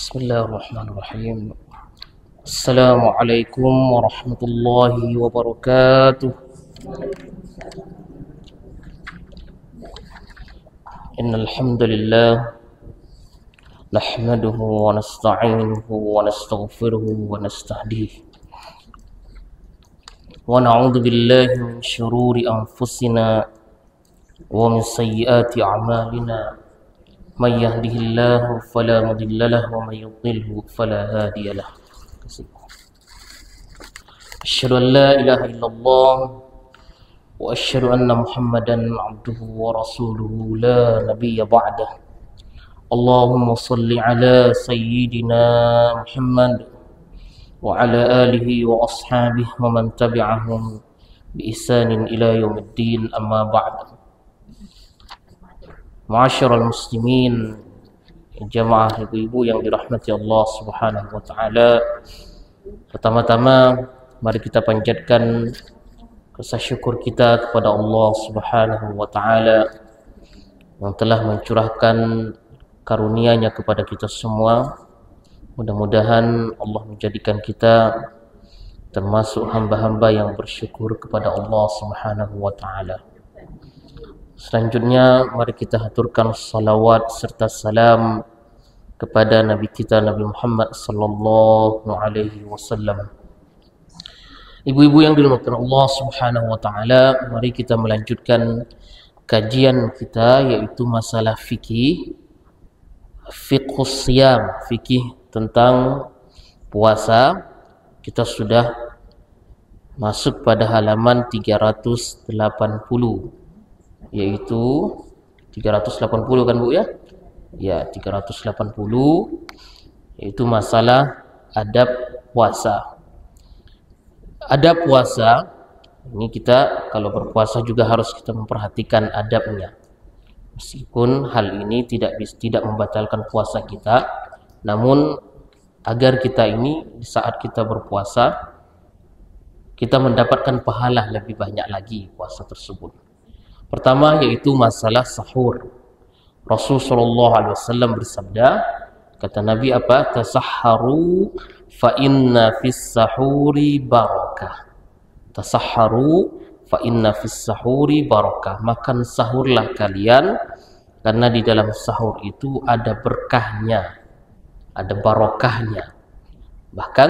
Bismillahirrahmanirrahim. Assalamualaikum warahmatullahi wabarakatuh. Innal hamdalillah nahmaduhu wa nasta'inuhu wa nastaghfiruhu wa nastahdihi wa na'udzu billahi min shururi anfusina wa min sayyiati a'malina. Man yahdihillahu fala mudilla lahu wa man yudlilhu fala hadiya lahu. Asyhadu an la ilaha illallah wa asyhadu anna Muhammadan abduhu wa rasuluhu la nabiyya ba'dah. Allahumma salli ala sayyidina Muhammad wa ala alihi wa ashabihi wa man tabi'ahum bi ihsanin ila yaumiddin, amma ba'd. Ma'asyiral muslimin, jamaah ibu-ibu yang dirahmati Allah Subhanahu wa taala. Pertama-tama mari kita panjatkan rasa syukur kita kepada Allah Subhanahu wa taala yang telah mencurahkan karunia-Nya kepada kita semua. Mudah-mudahan Allah menjadikan kita termasuk hamba-hamba yang bersyukur kepada Allah Subhanahu wa taala. Selanjutnya mari kita haturkan salawat serta salam kepada Nabi kita Nabi Muhammad sallallahu alaihi wasallam. Ibu-ibu yang dimuliakan Allah Subhanahu wa taala, mari kita melanjutkan kajian kita, yaitu masalah fikih, fiqhus siyam, fikih tentang puasa. Kita sudah masuk pada halaman 380, yaitu 380 kan Bu ya? Ya, 380, yaitu masalah adab puasa. Adab puasa ini, kita kalau berpuasa juga harus kita memperhatikan adabnya. Meskipun hal ini tidak membatalkan puasa kita, namun agar kita ini di saat kita berpuasa kita mendapatkan pahala lebih banyak lagi puasa tersebut. Pertama yaitu masalah sahur. Rasulullah SAW bersabda, kata Nabi apa? Tasahharu fa inna fis sahuri barakah. Tasahharu fa inna fis sahuri barakah. Makan sahurlah kalian, karena di dalam sahur itu ada berkahnya, ada barakahnya. Bahkan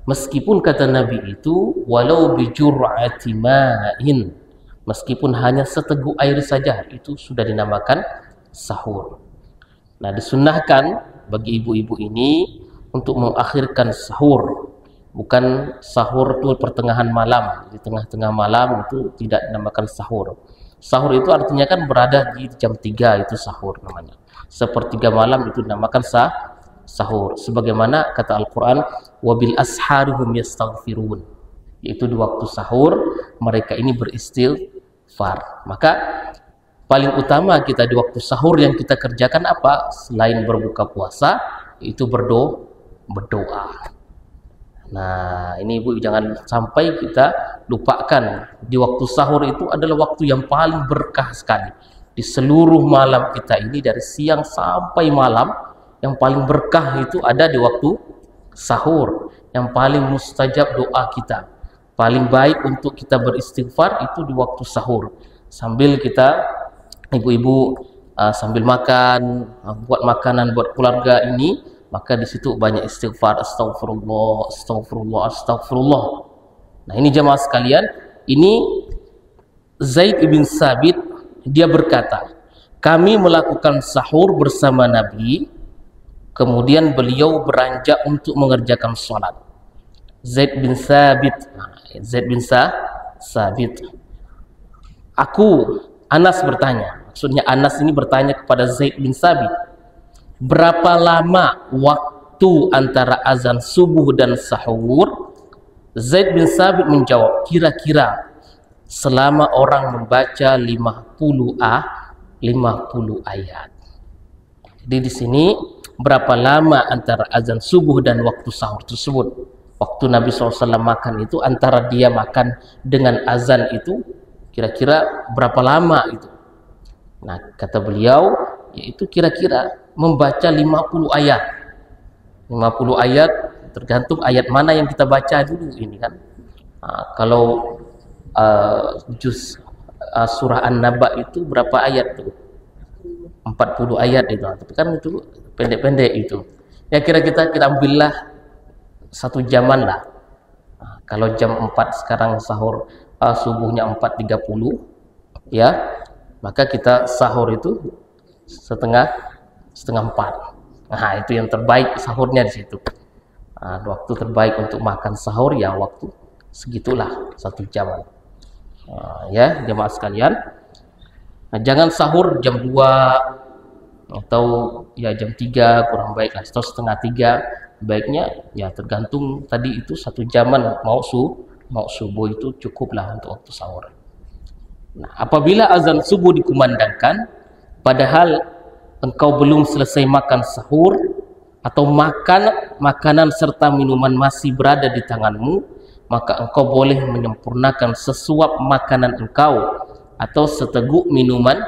meskipun kata Nabi itu walau bi jur'ati ma'in, meskipun hanya seteguk air saja, itu sudah dinamakan sahur. Nah, disunnahkan bagi ibu-ibu ini untuk mengakhirkan sahur. Bukan sahur itu pertengahan malam, di tengah-tengah malam itu tidak dinamakan sahur. Sahur itu artinya kan berada di jam 3, itu sahur namanya. Sepertiga malam itu dinamakan sahur. Sebagaimana kata Al-Quran, wabil asharihum yastaghfirun, yaitu di waktu sahur mereka ini beristighfar. Maka paling utama kita di waktu sahur yang kita kerjakan apa? Selain berbuka puasa, itu berdoa. Nah, ini Ibu jangan sampai kita lupakan, di waktu sahur itu adalah waktu yang paling berkah sekali. Di seluruh malam kita ini, dari siang sampai malam, yang paling berkah itu ada di waktu sahur. Yang paling mustajab doa kita, paling baik untuk kita beristighfar itu di waktu sahur. Sambil kita, ibu-ibu sambil makan, buat makanan buat keluarga ini, maka di situ banyak istighfar, astagfirullah, astagfirullah, astagfirullah. Nah, ini jemaah sekalian, ini Zaid bin Sabit, dia berkata, kami melakukan sahur bersama Nabi, kemudian beliau beranjak untuk mengerjakan sholat. Zaid bin Sabit, Sabit. Anas bertanya, maksudnya Anas ini bertanya kepada Zaid bin Sabit, berapa lama waktu antara azan subuh dan sahur? Zaid bin Sabit menjawab, kira-kira selama orang membaca 50 ayat. Jadi di sini berapa lama antara azan subuh dan waktu sahur tersebut? Waktu Nabi SAW makan itu, antara dia makan dengan azan itu kira-kira berapa lama itu? Nah, kata beliau, yaitu kira-kira membaca 50 ayat. 50 ayat, tergantung ayat mana yang kita baca dulu ini kan. Kalau juz surah An-Naba itu berapa ayat tuh? 40 ayat itu. Tapi kan itu pendek-pendek itu. Ya kira kita ambillah 1 jaman lah. Kalau jam 4 sekarang sahur subuhnya 4.30 ya, maka kita sahur itu setengah 4. Nah, itu yang terbaik sahurnya di situ. Waktu terbaik untuk makan sahur ya waktu segitulah 1 jam. Ya, jemaah sekalian. Jangan sahur jam 2 atau ya jam 3 kurang baik lah, atau setengah 3. Baiknya ya tergantung tadi itu 1 jaman mau subuh itu cukuplah untuk waktu sahur. Nah, apabila azan subuh dikumandangkan padahal engkau belum selesai makan sahur atau makanan serta minuman masih berada di tanganmu, maka engkau boleh menyempurnakan sesuap makanan engkau atau seteguk minuman.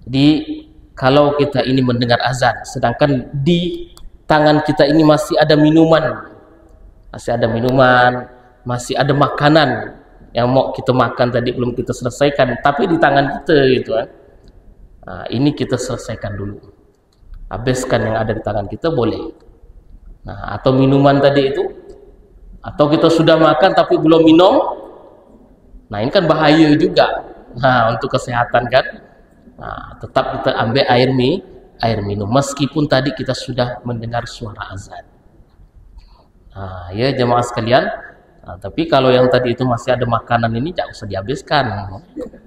Jadi kalau kita ini mendengar azan sedangkan di tangan kita ini masih ada minuman, masih ada makanan yang mau kita makan tadi belum kita selesaikan, tapi di tangan kita gitu kan. Ini kita selesaikan dulu, habiskan yang ada di tangan kita boleh. Atau minuman tadi itu, atau kita sudah makan tapi belum minum, nah ini kan bahaya juga untuk kesehatan kan. Tetap kita ambil air minum meskipun tadi kita sudah mendengar suara azan. Ya jemaah sekalian, tapi kalau yang tadi itu masih ada makanan ini jangan usah dihabiskan.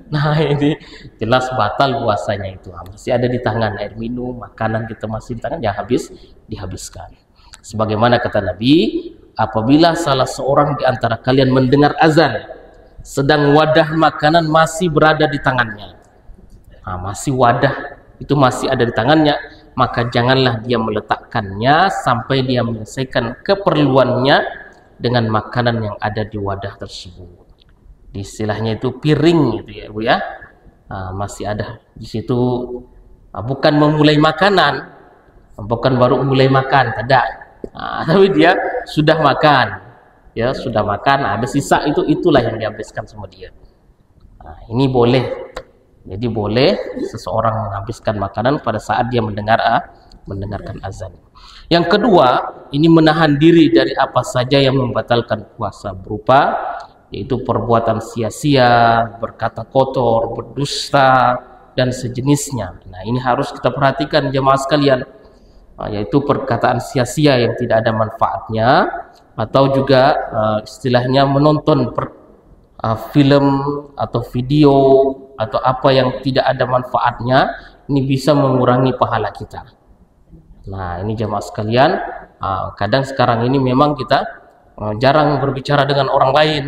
Nah ini jelas batal puasanya itu. Masih ada di tangan air minum, makanan kita masih di tangan, jangan dihabiskan. Sebagaimana kata Nabi, apabila salah seorang di antara kalian mendengar azan sedang wadah makanan masih berada di tangannya, masih wadah itu masih ada di tangannya, maka janganlah dia meletakkannya sampai dia menyelesaikan keperluannya dengan makanan yang ada di wadah tersebut. Istilahnya itu piring gitu ya Bu ya. Masih ada di situ, bukan memulai makanan, bukan baru mulai makan, tidak. Tapi dia sudah makan, ya sudah makan, ada sisa itulah yang dihabiskan sama dia. Ini boleh. Jadi boleh seseorang menghabiskan makanan pada saat dia mendengarkan azan. Yang kedua, ini menahan diri dari apa saja yang membatalkan puasa, berupa yaitu perbuatan sia-sia, berkata kotor, berdusta dan sejenisnya. Nah, ini harus kita perhatikan jemaah sekalian, yaitu perkataan sia-sia yang tidak ada manfaatnya, atau juga istilahnya menonton film atau video atau apa yang tidak ada manfaatnya, ini bisa mengurangi pahala kita. Nah ini jemaah sekalian, kadang sekarang ini memang kita jarang berbicara dengan orang lain,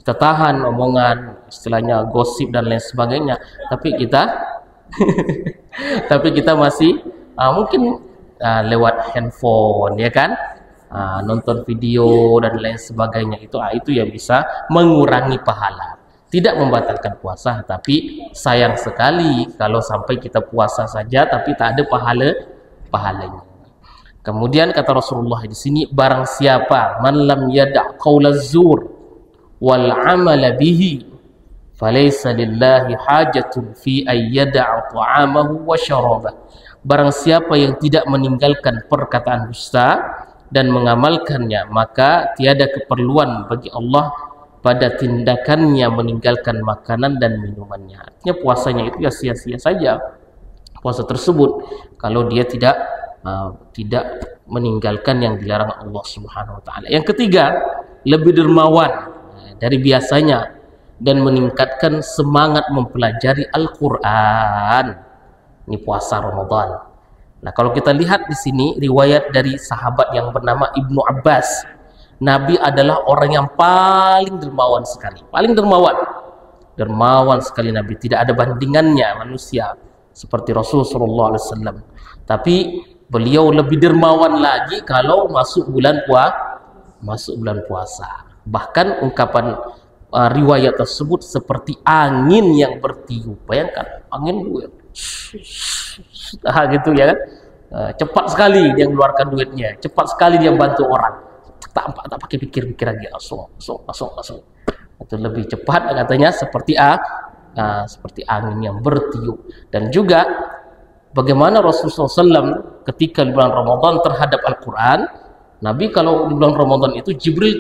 kita tahan omongan, istilahnya gosip dan lain sebagainya, tapi kita masih mungkin lewat handphone ya kan, nonton video dan lain sebagainya, itu yang bisa mengurangi pahala. Tidak membatalkan puasa, tapi sayang sekali kalau sampai kita puasa saja tapi tak ada pahalanya. Kemudian kata Rasulullah di sini, barang siapa man lam yada' qaulaz zur wal amala bihi falaysa lillahi hajatun fi ay yada'a ta'amahu wa syarabah. Barang siapa yang tidak meninggalkan perkataan dusta dan mengamalkannya, maka tiada keperluan bagi Allah pada tindakannya meninggalkan makanan dan minumannya. Artinya puasanya itu ya sia-sia saja puasa tersebut kalau dia tidak meninggalkan yang dilarang Allah Subhanahu wa taala. Yang ketiga, lebih dermawan dari biasanya dan meningkatkan semangat mempelajari Al-Qur'an. Ini puasa Ramadan. Nah, kalau kita lihat di sini riwayat dari sahabat yang bernama Ibnu Abbas, Nabi adalah orang yang paling dermawan sekali, dermawan sekali Nabi, tidak ada bandingannya manusia seperti Rasulullah SAW. Tapi beliau lebih dermawan lagi kalau masuk bulan puasa. Bahkan ungkapan riwayat tersebut seperti angin yang bertiup. Bayangkan angin gitu ya kan, cepat sekali dia mengeluarkan duitnya, cepat sekali dia bantu orang, tak pakai pikir-pikir lagi, langsung. Itu lebih cepat katanya, seperti angin yang bertiup. Dan juga bagaimana Rasulullah SAW ketika di bulan Ramadan terhadap Al-Quran. Nabi kalau di bulan Ramadan itu Jibril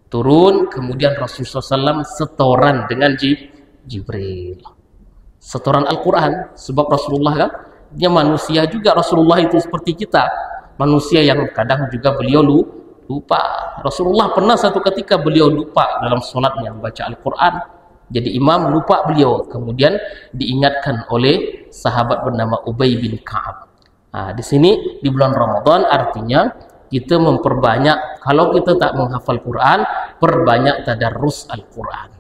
turun, kemudian Rasulullah SAW setoran dengan Jibril, setoran Al-Quran. Sebab Rasulullah kan dia manusia juga, Rasulullah itu seperti kita, manusia yang kadang juga beliau lupa. Rasulullah pernah satu ketika beliau lupa dalam sholatnya membaca Al-Quran, jadi imam lupa beliau, kemudian diingatkan oleh sahabat bernama Ubay bin Ka'ab. Di sini di bulan Ramadan artinya kita memperbanyak, kalau kita tak menghafal Quran, perbanyak tadarrus Al-Quran.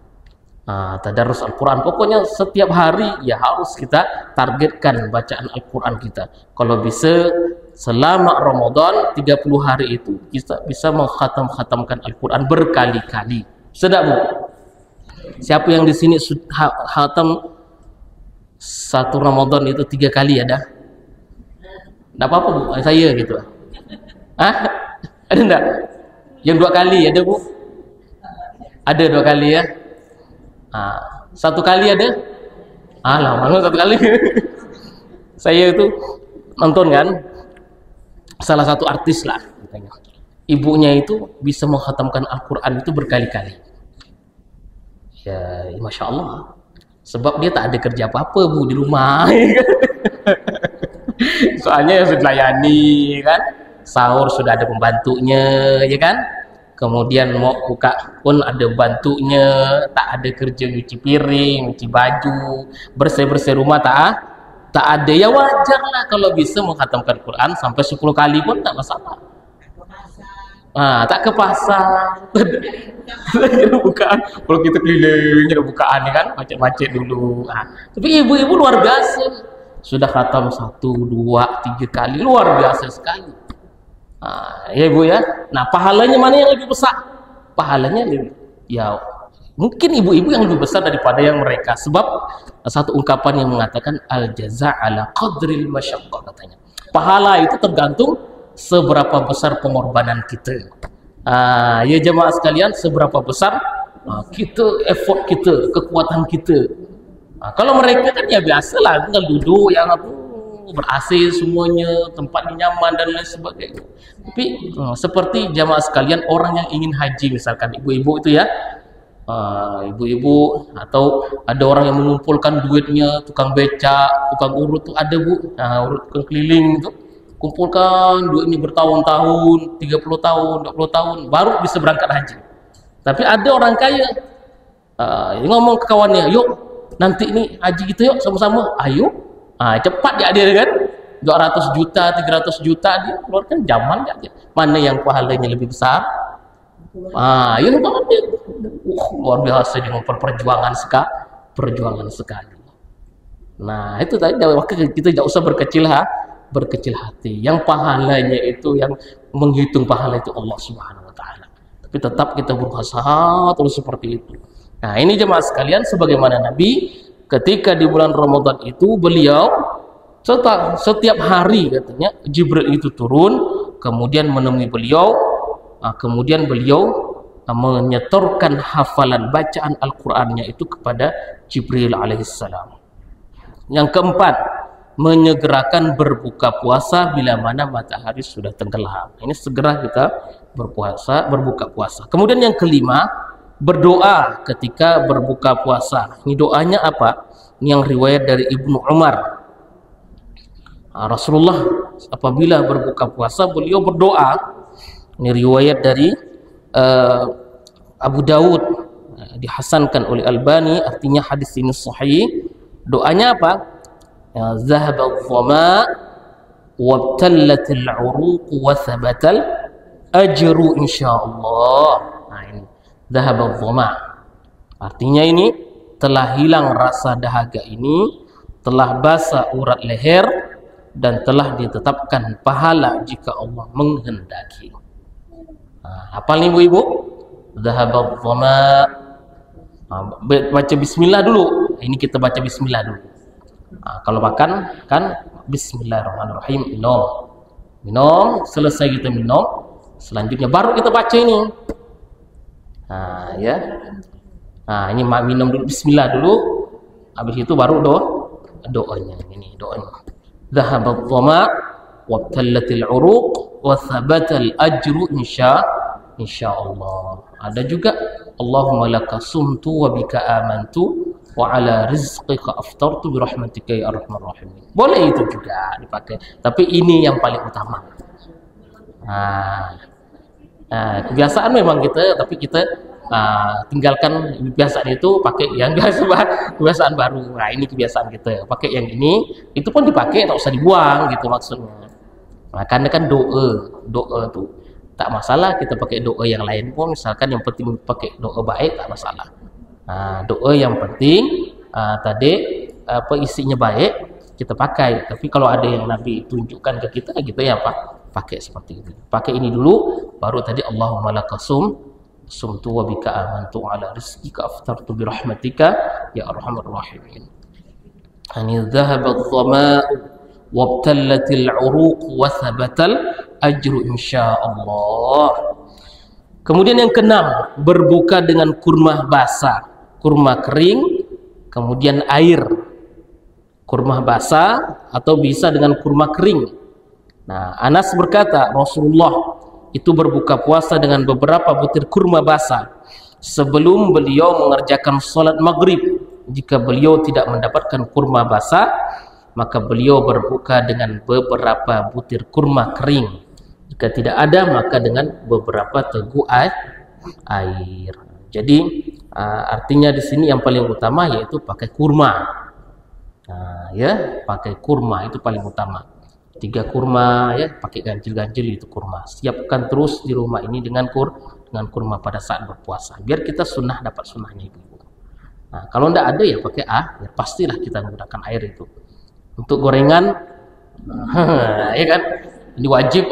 Tadarrus Al-Quran, pokoknya setiap hari ya harus kita targetkan bacaan Al-Quran kita. Kalau bisa selama Ramadan 30 hari itu kita bisa mengkhatamkan Al-Quran berkali-kali. Sedap Bu? Siapa yang di sini khatam satu Ramadan itu 3 kali ada? Tidak apa-apa Bu, saya gitu. Ada enggak? Yang 2 kali ada Bu? Ada 2 kali ya? 1 kali ada? Mana 1 kali? Saya itu nonton kan, salah satu artis lah, ibunya itu bisa mengkhatamkan Al-Quran itu berkali-kali. Ya, Masya Allah. Sebab dia tak ada kerja apa-apa Bu di rumah. Soalnya sudah layani kan, sahur sudah ada pembantunya, ya kan. Kemudian mau buka pun ada bantunya, tak ada kerja nyuci piring, nyuci baju, bersih-bersih rumah tak ada. Ya wajar lah kalau bisa mengkhatamkan Quran sampai 10 kali pun tak masalah. Tak ke pasar. Ada bukaan. Kalau kita keliling ada bukaan ya kan, macet-macet dulu. Tapi ibu-ibu luar biasa. Sudah khatam 1, 2, 3 kali, luar biasa sekali. Ya Ibu ya. Nah, pahalanya mana yang lebih besar? Pahalanya ya mungkin ibu-ibu yang lebih besar daripada yang mereka. Sebab satu ungkapan yang mengatakan al jaza ala qadril masyaqqah, katanya. Pahala itu tergantung seberapa besar pengorbanan kita. Ya jemaah sekalian, seberapa besar kita, effort kita, kekuatan kita. Kalau mereka kan ya biasalah, tinggal duduk yang ber-AC semuanya, tempatnya nyaman dan lain sebagainya. Tapi seperti jamaah sekalian, orang yang ingin haji misalkan, ibu-ibu itu ya, ibu-ibu atau ada orang yang mengumpulkan duitnya, tukang becak, tukang urut tuh ada Bu, urut tukang keliling itu, kumpulkan duitnya bertahun-tahun, 30 tahun, 20 tahun baru bisa berangkat haji. Tapi ada orang kaya ngomong ke kawannya, yuk nanti ini haji kita yuk sama-sama, ayo. Cepat dia kan, 200 juta, 300 juta dia keluarkan, zaman aja. Mana yang pahalanya lebih besar? Ya luar biasa dia memperjuangan sekali. Nah, itu tadi kita tidak usah berkecil hati. Yang pahalanya itu, yang menghitung pahala itu Allah Subhanahu wa taala. Tapi tetap kita berusaha terus seperti itu. Nah, ini jemaah sekalian, sebagaimana Nabi ketika di bulan Ramadan itu beliau setiap hari katanya Jibril itu turun, kemudian menemui beliau, kemudian beliau menyetorkan hafalan bacaan Al-Qur'annya itu kepada Jibril alaihissalam. Yang keempat, menyegerakan berbuka puasa bila mana matahari sudah tenggelam. Ini segera kita berbuka puasa. Kemudian yang kelima, berdoa ketika berbuka puasa. Ini doanya apa? Ini yang riwayat dari Ibnu Umar. Rasulullah apabila berbuka puasa beliau berdoa. Ini riwayat dari Abu Dawud, dihasankan oleh Albani, artinya hadis ini sahih. Doanya apa? Zahaba adh-dhama wabtallatil 'uruq wa thabatal ajru insyaallah. Nah ini Zahaba adh-dhama, artinya ini telah hilang rasa dahaga ini, telah basah urat leher, dan telah ditetapkan pahala jika Allah menghendaki. Hafal nih ibu-ibu, Zahaba adh-dhama. Baca bismillah dulu. Ini kita baca bismillah dulu. Kalau makan kan bismillahirrahmanirrahim, minum, selesai kita minum, selanjutnya baru kita baca ini. Ya. Ini minum dulu, bismillah dulu, habis itu baru doanya. Ini doanya. Dhahabat dhama wabtallatil uruq wa thabatal ajru insyaallah. Ada juga Allahumma laka sumtu wa bika amantu wa ala rizqika aftartu bi rahmatika ya arhamar rahimin. Boleh itu juga dipakai, tapi ini yang paling utama. Kebiasaan memang kita, tapi kita tinggalkan kebiasaan itu, pakai yang kebiasaan baru. Nah, ini kebiasaan kita, pakai yang ini, itu pun dipakai, tak usah dibuang gitu maksudnya. Karena kan doa tuh tak masalah, kita pakai doa yang lain pun, misalkan yang penting pakai doa baik tak masalah. Doa yang penting tadi isinya baik kita pakai. Tapi kalau ada yang Nabi tunjukkan ke kita, kita ya pakai seperti ini. Pakai ini dulu, baru tadi Allahumma laka sumtu wa bika amantu ala rizqika aftartu bi rahmatika ya arhamar rahimin. Ani dhahabat dhama'u wabtallatil uruq wa thabatal ajru insyaallah. Kemudian yang keenam, berbuka dengan kurma basah, kurma kering, kemudian air. Kurma basah atau bisa dengan kurma kering. Nah, Anas berkata, Rasulullah itu berbuka puasa dengan beberapa butir kurma basah sebelum beliau mengerjakan salat maghrib. Jika beliau tidak mendapatkan kurma basah, maka beliau berbuka dengan beberapa butir kurma kering. Jika tidak ada, maka dengan beberapa teguk air. Jadi artinya di sini yang paling utama yaitu pakai kurma. Ya, pakai kurma itu paling utama. 3 kurma, ya, pakai ganjil-ganjil itu kurma. Siapkan terus di rumah ini dengan kurma pada saat berpuasa. Biar kita sunnah, dapat sunnahnya ibu-ibu. Kalau tidak ada ya pakai ya pastilah kita menggunakan air itu. Untuk gorengan, ya kan, ini wajib,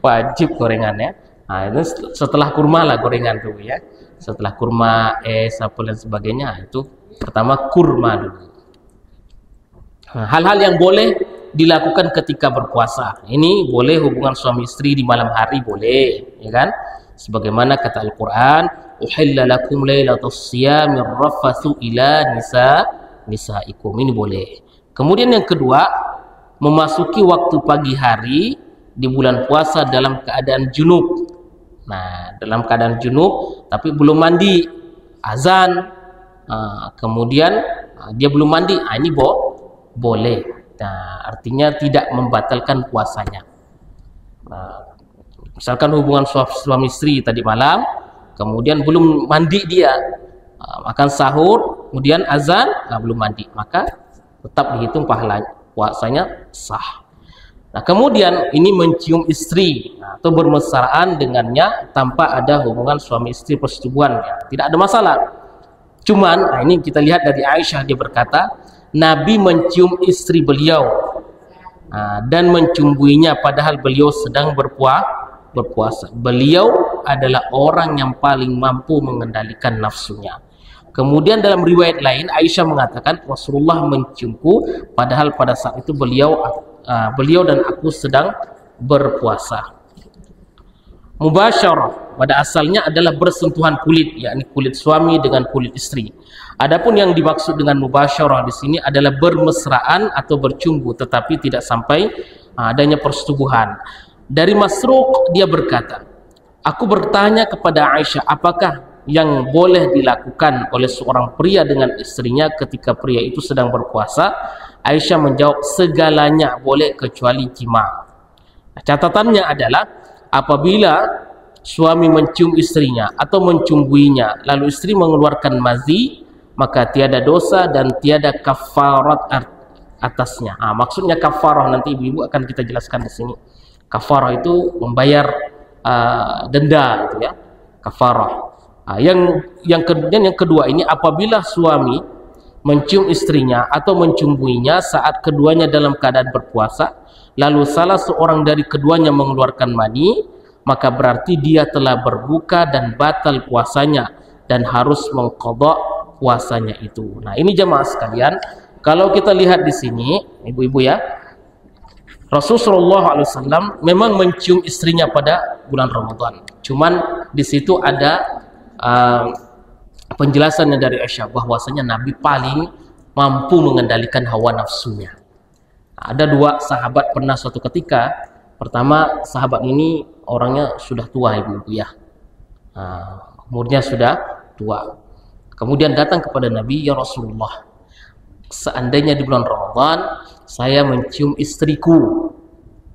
wajib gorengannya. Itu setelah kurma lah gorengan tuh ya. Setelah kurma, apa dan sebagainya, itu pertama kurma dulu. Hal-hal yang boleh dilakukan ketika berpuasa. Ini boleh hubungan suami istri di malam hari, boleh, ya kan? Sebagaimana kata Al-Qur'an, uhilla lakum lailatus siyamir rafathu ila nisaikum. Ini boleh. Kemudian yang kedua, memasuki waktu pagi hari di bulan puasa dalam keadaan junub. Nah, dalam keadaan junub tapi belum mandi, azan, kemudian dia belum mandi, ini boleh. Nah, artinya tidak membatalkan puasanya. Misalkan hubungan suami istri tadi malam, kemudian belum mandi dia, makan sahur, kemudian azan, belum mandi, maka tetap dihitung pahala puasanya sah. Nah, kemudian ini mencium istri atau bermesraan dengannya tanpa ada hubungan suami istri persetubuhan, ya, tidak ada masalah. Cuman ini kita lihat dari Aisyah, dia berkata Nabi mencium istri beliau dan mencumbuinya padahal beliau sedang berpuasa. Beliau adalah orang yang paling mampu mengendalikan nafsunya. Kemudian dalam riwayat lain Aisyah mengatakan Rasulullah menciumku padahal pada saat itu beliau dan aku sedang berpuasa. Mubasyarah pada asalnya adalah bersentuhan kulit, yakni kulit suami dengan kulit istri. Adapun yang dimaksud dengan mubasyarah di sini adalah bermesraan atau bercumbu tetapi tidak sampai adanya persetubuhan. Dari Masruq dia berkata, aku bertanya kepada Aisyah, apakah yang boleh dilakukan oleh seorang pria dengan istrinya ketika pria itu sedang berpuasa? Aisyah menjawab, segalanya boleh kecuali jima. Catatannya adalah apabila suami mencium istrinya atau mencumbuinya lalu istri mengeluarkan mazi, maka tiada dosa dan tiada kafarat atasnya. Maksudnya kafarah nanti ibu-ibu akan kita jelaskan di sini. Kafarah itu membayar denda, itu ya, kafarah. Yang kedua ini apabila suami mencium istrinya atau mencumbuinya saat keduanya dalam keadaan berpuasa, lalu salah seorang dari keduanya mengeluarkan mani, maka berarti dia telah berbuka dan batal puasanya dan harus mengqadha puasanya itu. Nah, ini jemaah sekalian, kalau kita lihat di sini, ibu-ibu ya, Rasulullah SAW memang mencium istrinya pada bulan Ramadan. Cuman di situ ada penjelasannya dari Aisyah bahwasanya Nabi paling mampu mengendalikan hawa nafsunya. Ada dua sahabat pernah suatu ketika, pertama sahabat ini orangnya sudah tua, ibu-ibu ya, umurnya sudah tua. Kemudian datang kepada Nabi, ya Rasulullah, seandainya di bulan Ramadan saya mencium istriku,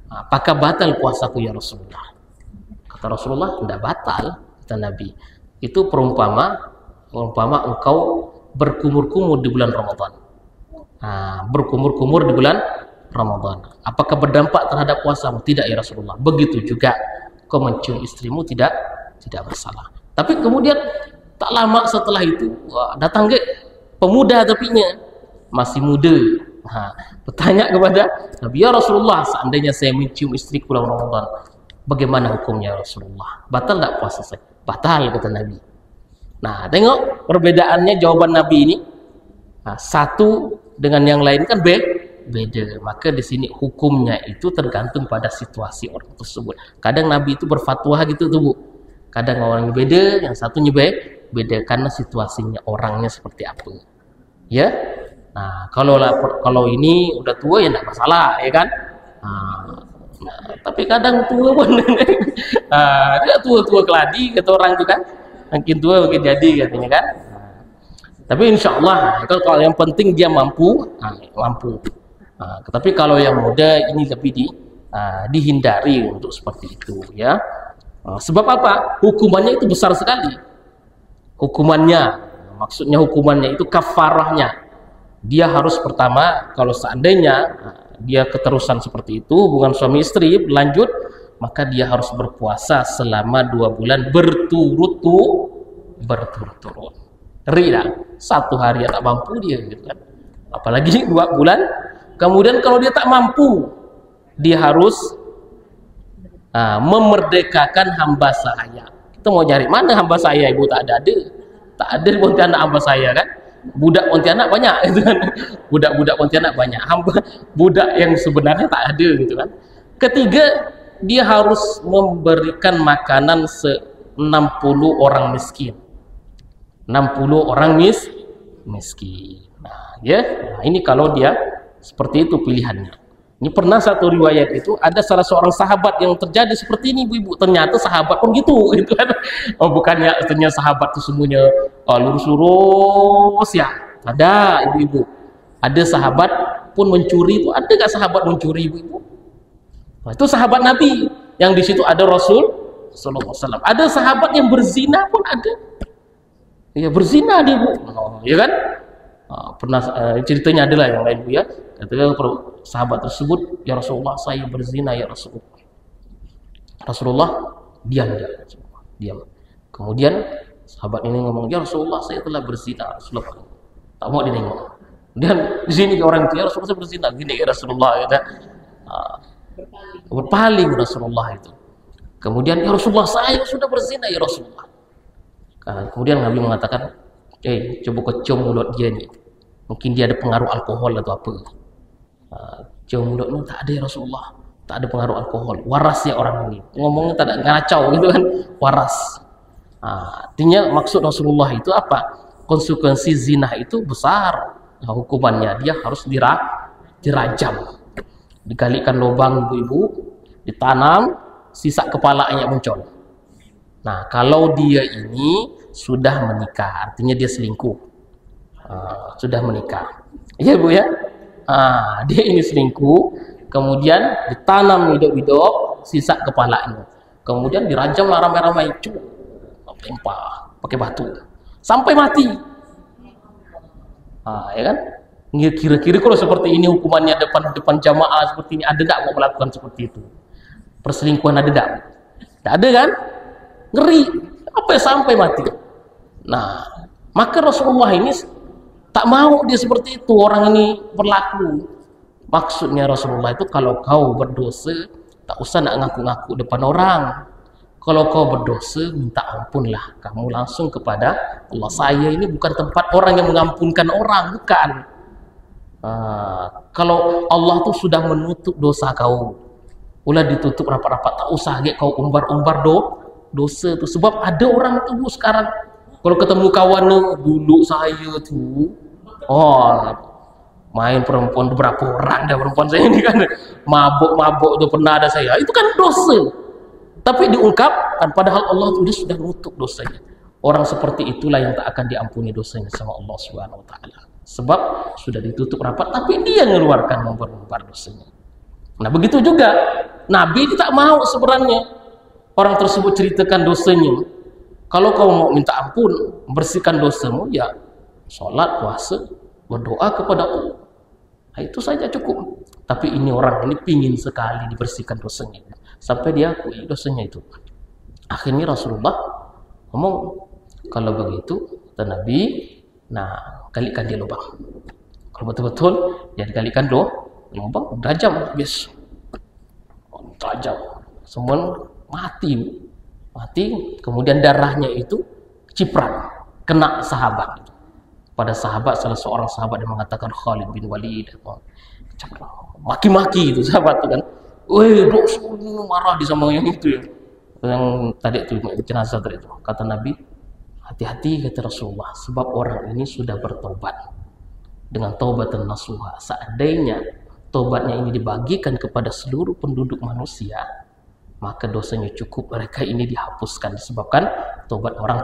apakah batal puasaku ya Rasulullah? Kata Rasulullah, tidak batal, kata Nabi. Itu perumpama engkau berkumur-kumur di bulan Ramadan. Berkumur-kumur di bulan Ramadan. Apakah berdampak terhadap puasamu? Tidak ya Rasulullah. Begitu juga kau mencium istrimu tidak masalah. Tapi kemudian tak lama setelah itu datang pemuda tapinya masih muda. Bertanya kepada Nabi, ya Rasulullah, seandainya saya mencium istriku dalam Ramadan, bagaimana hukumnya Rasulullah? Batal tak puasa saya? Batal, kata Nabi. Nah, tengok perbedaannya jawaban Nabi ini. Satu dengan yang lain kan beda. Maka di sini hukumnya itu tergantung pada situasi orang tersebut. Kadang Nabi itu berfatwa gitu tuh, Bu. Kadang orang beda, yang satunya beda karena situasinya orangnya seperti apa. Ya. Nah, kalau ini udah tua ya enggak masalah, ya kan? Tapi kadang tua pun dia tua keladi kata orang itu kan. Makin tua makin jadi katanya kan. Tapi insya Allah kalau yang penting dia mampu. Tapi kalau yang muda ini lebih dihindari untuk seperti itu ya. Sebab apa? Hukumannya itu besar sekali. Maksudnya hukumannya itu kafarahnya. Dia harus pertama, kalau seandainya dia keterusan seperti itu, hubungan suami istri berlanjut, maka dia harus berpuasa selama 2 bulan berturut-turut. Rida, 1 hari tak mampu dia, gitu kan. Apalagi 2 bulan. Kemudian kalau dia tak mampu, dia harus memerdekakan hamba sahaya. Kita mau cari mana hamba saya, ibu? Tak ada di Pontianak hamba saya kan. Budak Pontianak banyak gitu kan. Budak-budak Pontianak banyak. Hamba budak yang sebenarnya tak ada gitu kan. Ketiga, dia harus memberikan makanan 60 orang miskin. 60 orang miskin. Nah, ini kalau dia seperti itu pilihannya. Ini pernah satu riwayat itu ada salah seorang sahabat yang terjadi seperti ini, ibu-ibu. Ternyata sahabat pun gitu kan. Bukannya ternyata sahabat itu semuanya lurus-lurus ya. Ada, ibu-ibu. Ada sahabat pun mencuri itu. Ada nggak sahabat mencuri, ibu-ibu? Nah, itu sahabat Nabi. Yang di situ ada Rasul sallallahu alaihi wasallam. Ada sahabat yang berzina pun ada. Ya berzina dia, Bu. Ya kan? Pernah ceritanya adalah yang lain, Bu ya. Ketika sahabat tersebut, ya Rasulullah, saya berzina ya Rasulullah. Rasulullah diam. Kemudian sahabat ini ngomong, ya Rasulullah, saya telah berzina. Rasulullah tak mau dinengok. Dan di sini orang itu, ya Rasulullah, saya berzina. Gini ya Rasulullah, kata. Berpaling Rasulullah itu. Kemudian ya Rasulullah, saya sudah berzina ya Rasulullah. Kemudian Nabi mengatakan, coba kecium mulut dia nih. Mungkin dia ada pengaruh alkohol atau apa. Cium mulutmu, tak ada ya Rasulullah, tak ada pengaruh alkohol. Waras ya orang ini, ngomongnya tak ada ngacau gitu kan, waras. Artinya maksud Rasulullah itu apa? Konsekuensi zina itu besar. Hukumannya dia harus dirajam, dikalikan lubang, ibu-ibu, ditanam, sisa kepalanya muncul. Nah, kalau dia ini sudah menikah, artinya dia selingkuh. Sudah menikah. Iya, Bu ya? Dia ini selingkuh, kemudian ditanam hidup-hidup sisa kepalanya. Kemudian dirajam ramai-ramai, lempar pakai batu sampai mati. Ya kan? Kira-kira kalau seperti ini hukumannya depan jamaah seperti ini, ada tak mau melakukan seperti itu? Perselingkuhan ada tak? Tak ada kan? Ngeri, apa sampai mati. Nah, maka Rasulullah ini tak mau dia seperti itu, orang ini berlaku. Maksudnya Rasulullah itu, kalau kau berdosa tak usah nak ngaku-ngaku depan orang. Kalau kau berdosa, minta ampunlah kamu langsung kepada Allah, saya ini bukan tempat orang yang mengampunkan orang, bukan. Kalau Allah tuh sudah menutup dosa kau, ulah ditutup rapat-rapat, tak usah kau umbar-umbar dosa tu. Sebab ada orang tu sekarang kalau ketemu kawan dulu saya tu, main perempuan berapa orang dah perempuan saya ini kan, mabuk tu pernah ada saya, itu kan dosa. Tapi diungkapkan, padahal Allah sudah nutup dosanya. Orang seperti itulah yang tak akan diampuni dosanya sama Allah Subhanahu Wa Taala. Sebab sudah ditutup rapat, tapi dia mengeluarkan membar dosanya. Nah begitu juga Nabi tak mau sebenarnya orang tersebut ceritakan dosanya. Kalau kau mau minta ampun, bersihkan dosamu, ya sholat, puasa, berdoa kepada Allah. Nah, itu saja cukup. Tapi ini orang ini pingin sekali dibersihkan dosanya, sampai dia akui dosanya itu. Akhirnya Rasulullah ngomong, kalau begitu kata Nabi, nah kalikan dia lubang. Kalau betul-betul dia dikalikan lubang, tajam, yes, tajam, semua mati. Kemudian darahnya itu ciprat kena sahabat. Pada sahabat, salah seorang sahabat yang mengatakan Khalid bin Walid, maki-maki itu sahabat itu kan, weh marah di sama yang itu ya, yang tadi itu jenazah tadi itu. Kata Nabi, hati-hati kata Rasulullah, sebab orang ini sudah bertobat dengan taubatan nasuha. Seandainya tobatnya ini dibagikan kepada seluruh penduduk manusia, maka dosanya cukup mereka ini dihapuskan disebabkan tobat orang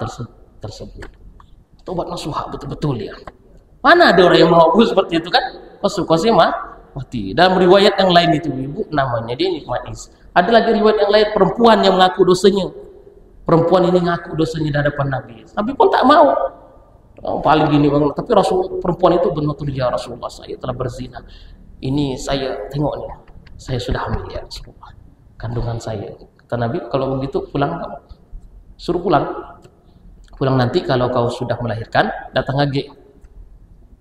tersebut. Tobat nasuha betul-betul ya. Mana ada orang yang mau hapus seperti itu kan? Masuk mati. Dalam riwayat yang lain itu ibu namanya dia Ma'is. Ada lagi riwayat yang lain, perempuan yang mengaku dosanya. Perempuan ini mengaku dosanya di hadapan Nabi. Nabi pun tak mau. Paling gini bang, tapi perempuan itu benar-benar, ya Rasulullah, saya telah berzina. Ini saya tengok nih, saya sudah hamil ya Rasulullah, kandungan saya. Kata Nabi, kalau begitu pulang kamu, suruh pulang nanti kalau kau sudah melahirkan datang lagi.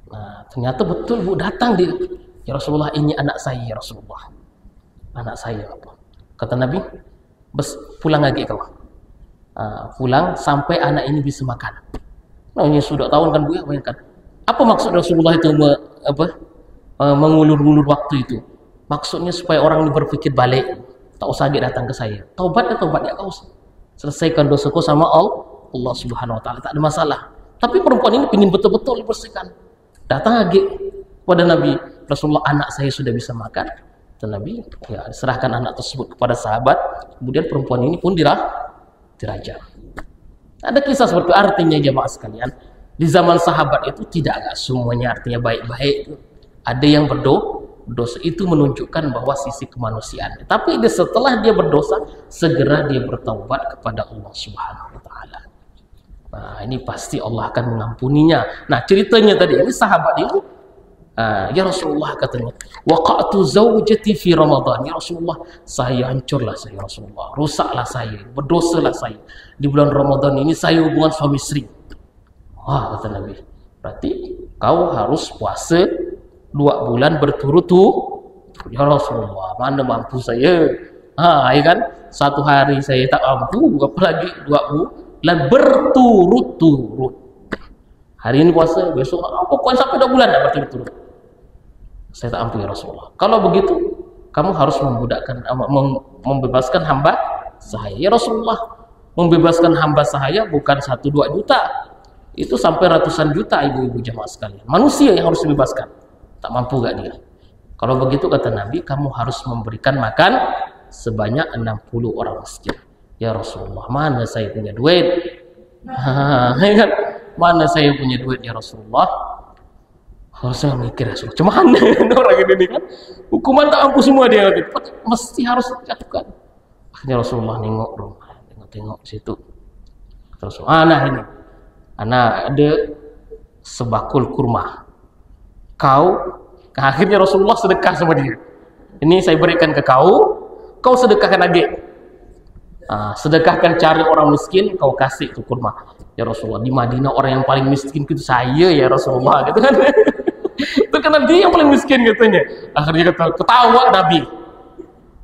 Nah ternyata betul bu, datang dia, ya Rasulullah, ini anak saya ya Rasulullah, anak saya. Kata Nabi, pulang lagi kau, pulang sampai anak ini bisa makan. Nah ini sudah tahun kan bu ya, bayangkan apa maksud Rasulullah itu mengulur-ulur waktu itu. Maksudnya supaya orang ini berpikir balik, tak usah lagi datang ke saya, taubat ya kau selesaikan dosaku sama Allah Subhanahu Wa Taala, tak ada masalah. Tapi perempuan ini ingin betul-betul dibersihkan, datang lagi kepada Nabi, Rasulullah, anak saya sudah bisa makan. Dan Nabi ya serahkan anak tersebut kepada sahabat. Kemudian perempuan ini pun dirajam. Ada kisah seperti itu. Artinya jemaah sekalian, di zaman sahabat itu tidak semuanya artinya baik-baik. Ada yang berdosa, itu menunjukkan bahwa sisi kemanusiaan. Tapi setelah dia berdosa, segera dia bertaubat kepada Allah Subhanahu Wa Taala. Nah ini pasti Allah akan mengampuninya. Nah ceritanya tadi ini sahabat itu, ya Rasulullah katanya, waqa'tu zawjati fi Ramadan, ya Rasulullah, saya hancurlah saya Rasulullah, rusaklah saya, berdosalah saya di bulan Ramadan ini, saya hubungan suami istri. Wah kata Nabi, berarti kau harus puasa 2 bulan berturut-turut. Ya Rasulullah, mana mampu saya, ya kan, 1 hari saya tak mampu, apalagi 2 bulan berturut-turut. Hari ini puasa, besok pokoknya sampai 2 bulan tak berturut-turut, saya tak mampu ya Rasulullah. Kalau begitu kamu harus membebaskan hamba sahaya. Ya Rasulullah, membebaskan hamba sahaya bukan 1-2 juta, itu sampai ratusan juta ibu-ibu jemaah sekalian, manusia yang harus dibebaskan. Tak mampu gak dia? Kalau begitu kata Nabi, kamu harus memberikan makan sebanyak 60 orang miskin. Ya Rasulullah, mana saya punya duit? Mana saya punya duit ya Rasulullah? Harusnya mikir Rasulullah, cuma orang ini kan hukuman tak mampu semua dia, mesti harus jatuhkan. Akhirnya Rasulullah nengok rumah, tengok situ. Terus anak ini, anak ada sebakul kurma. Akhirnya Rasulullah sedekah sama dia. Ini saya berikan ke kau sedekahkan lagi. Sedekahkan, cari orang miskin, kau kasih itu kurma. Ya Rasulullah, di Madinah orang yang paling miskin itu saya ya Rasulullah, gitu kan. Itu karena dia yang paling miskin katanya. Akhirnya ketawa Nabi,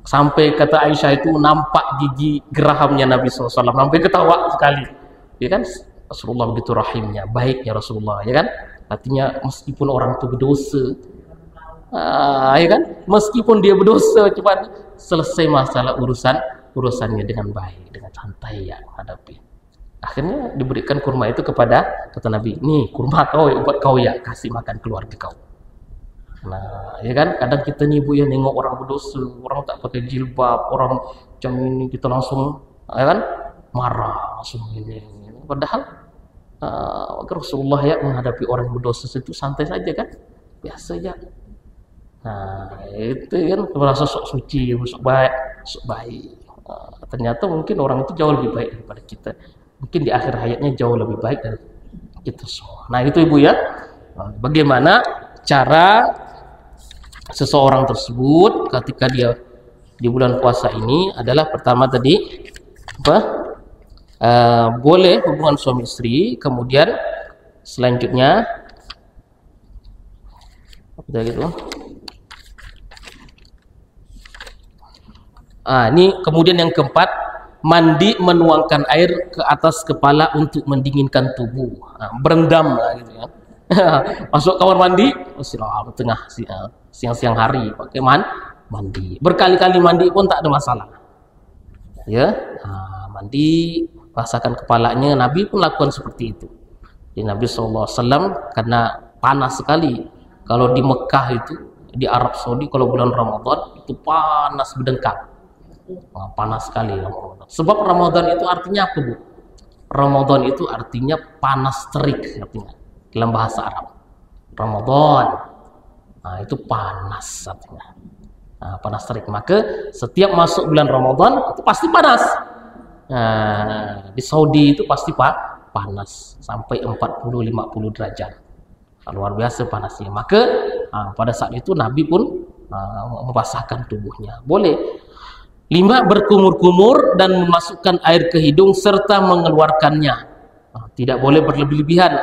sampai kata Aisyah itu nampak gigi gerahamnya Nabi SAW, sampai ketawa sekali, ya kan. Rasulullah begitu rahimnya, baiknya Rasulullah, ya kan? Artinya meskipun orang itu berdosa, ya kan? Meskipun dia berdosa, cuma selesai masalah urusannya dengan baik, dengan santai ya hadapi. Akhirnya diberikan kurma itu kepada, kata Nabi, nih kurma kau buat kau ya, kasih makan keluarga kau. Nah, ya kan? Kadang kita nih Bu ya nengok orang berdosa, orang tak pakai jilbab, orang macam ini, kita langsung, ya kan? Marah langsung ini. Padahal Rasulullah ya menghadapi orang berdosa itu santai saja kan, biasa aja. Nah, itu kan merasa sok suci, sok baik. Ternyata mungkin orang itu jauh lebih baik daripada kita. Mungkin di akhir hayatnya jauh lebih baik dari kita semua. Nah, itu Ibu ya. Bagaimana cara seseorang tersebut ketika dia di bulan puasa ini adalah pertama tadi apa? Boleh hubungan suami istri, kemudian selanjutnya apa gitu? Ini kemudian yang keempat, mandi menuangkan air ke atas kepala untuk mendinginkan tubuh. Berendam lah gitu ya. Masuk kamar mandi, tengah siang-siang hari pakai mandi. Berkali-kali mandi pun tak ada masalah. Ya, mandi, rasakan kepalanya. Nabi pun lakukan seperti itu. Di Nabi SAW karena panas sekali. Kalau di Mekah itu, di Arab Saudi kalau bulan Ramadan itu panas berdengkang. Panas sekali Ramadan. Sebab Ramadan itu artinya apa, Bu? Ramadan itu artinya panas terik artinya dalam bahasa Arab. Ramadan. Itu panas artinya. Panas terik. Maka setiap masuk bulan Ramadan itu pasti panas. Di Saudi itu pasti panas sampai 40-50 derajat. Luar biasa panasnya. Maka pada saat itu Nabi pun membasahkan tubuhnya. Boleh. 5. Berkumur-kumur dan memasukkan air ke hidung serta mengeluarkannya. Tidak boleh berlebih-lebihan.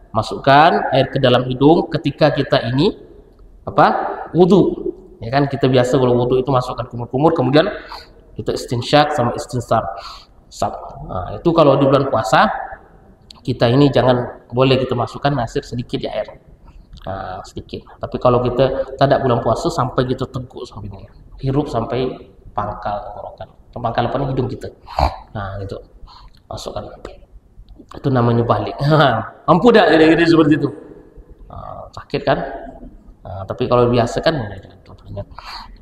Masukkan air ke dalam hidung ketika kita ini wudu. Ya kan, kita biasa kalau wudu itu masukkan kumur-kumur, kemudian kita istinsyak sama istinsar. Itu kalau di bulan puasa kita ini jangan, boleh kita masukkan nasir sedikit di air. Sedikit. Tapi kalau kita tak ada bulan puasa sampai kita teguk sampai ini, hirup sampai pangkal tenggorokan. Pangkal apa nih? Hidung kita. Itu masukkan. Itu namanya balik. Mampu dah kira-kira seperti itu. Sakit kan? Tapi kalau biasa kan